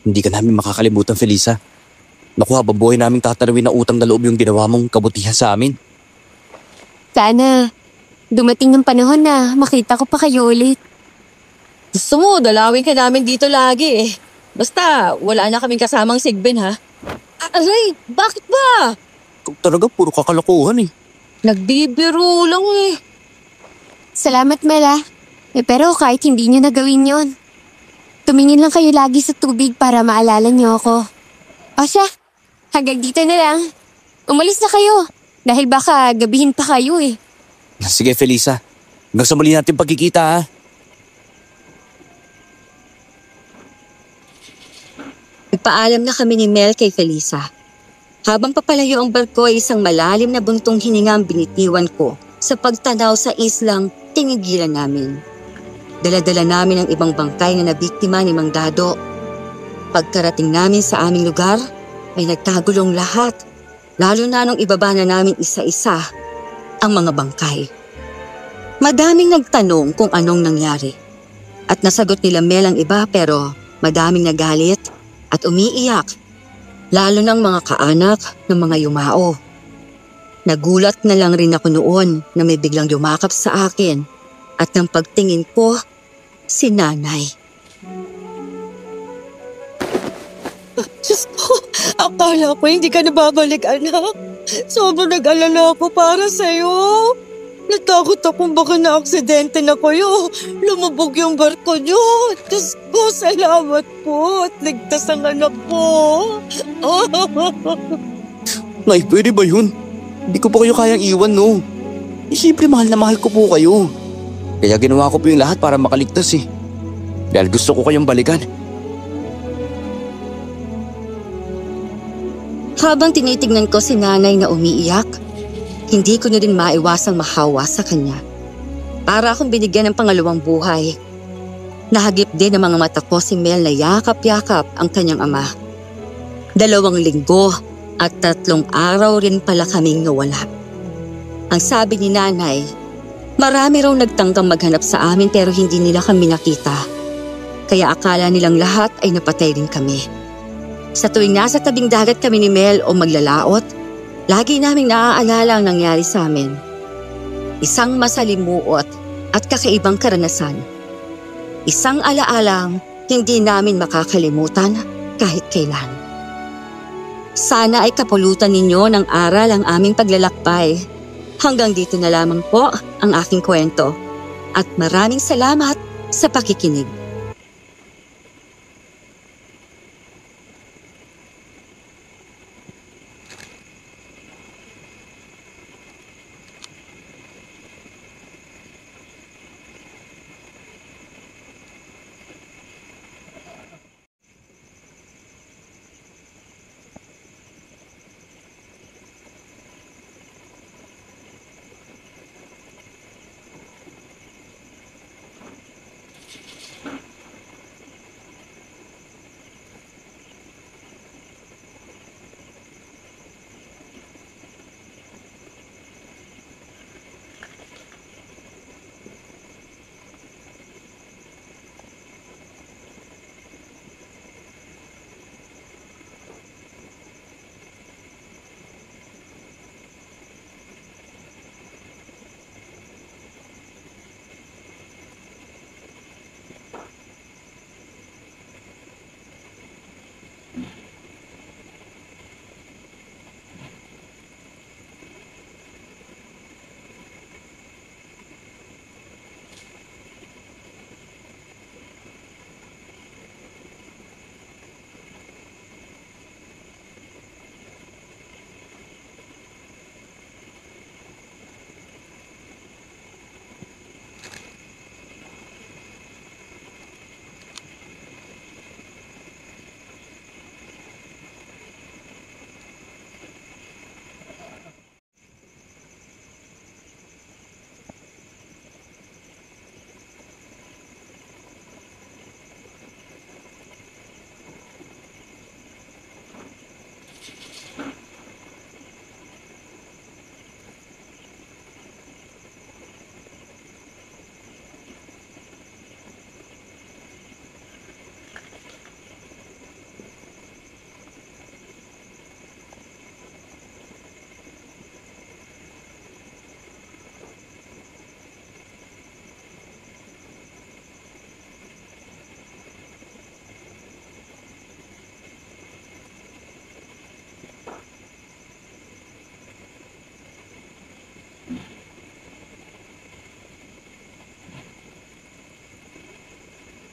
Hindi ka namin makakalimutan, Felisa. Naku, habang buhay naming tatanawin na utang na loob yung ginawa mong kabutihan sa amin. Sana dumating ng panahon na makita ko pa kayo ulit. Gusto mo, dalawin ka namin dito lagi eh. Basta, wala na kaming kasamang sigbin ha. Aray, bakit ba? Ikaw talaga puro kakalokohan eh. Nagbibiro lang eh. Salamat, Mela. Pero kahit hindi niyo nagawin yon, tumingin lang kayo lagi sa tubig para maalala niyo ako. O siya, hanggang dito na lang. Umalis na kayo dahil baka gabihin pa kayo eh. Sige, Felisa. Hanggang sa muli natin pagkikita ha. Nagpaalam na kami ni Mel kay Felisa. Habang papalayo ang barko ay isang malalim na buntong hininga ang binitiwan ko sa pagtanaw sa islang tinigilan namin. Dala-dala namin ang ibang bangkay na nabiktima ni Mang Dado. Pagkarating namin sa aming lugar, ay nagtagulong lahat, lalo na nung ibaba na namin isa-isa ang mga bangkay. Madaming nagtanong kung anong nangyari. At nasagot nila Mel ang iba pero madaming nagalit at umiiyak, lalo ng mga kaanak ng mga yumao. Nagulat na lang rin ako noon na may biglang yumakap sa akin at nang pagtingin ko, si Nanay. Diyos ko, akala ko hindi ka nababalik, anak. Sobrang nag-alala ako para sa'yo. Natakot akong baka na-aksidente na kayo. Lumubog yung barko niyo. Diyos ko, salamat po at ligtas ang anak ko. Nay, pwede ba yun? Hindi ko pa kayo kayang iwan, no? Siyempre, mahal na mahal ko po kayo. Kaya ginawa ko po yung lahat para makaligtas eh. Dahil gusto ko kayong balikan. Habang tinitignan ko si Nanay na umiiyak, hindi ko na rin maiwasang mahawa sa kanya. Para akong binigyan ng pangalawang buhay. Nahagip din ng mga mata ko si Mel na yakap-yakap ang kanyang ama. 2 linggo at 3 araw rin pala kaming nawala. Ang sabi ni Nanay, marami raw nagtangkang maghanap sa amin pero hindi nila kami nakita. Kaya akala nilang lahat ay napatay rin kami. Sa tuwing nasa tabing dagat kami ni Mel o maglalaot, lagi naming naaalala ang nangyari sa amin. Isang masalimuot at kakaibang karanasan. Isang alaalang hindi namin makakalimutan kahit kailan. Sana ay kapulutan ninyo ng aral ang aming paglalakbay. Hanggang dito na lamang po ang aking kwento. At maraming salamat sa pakikinig.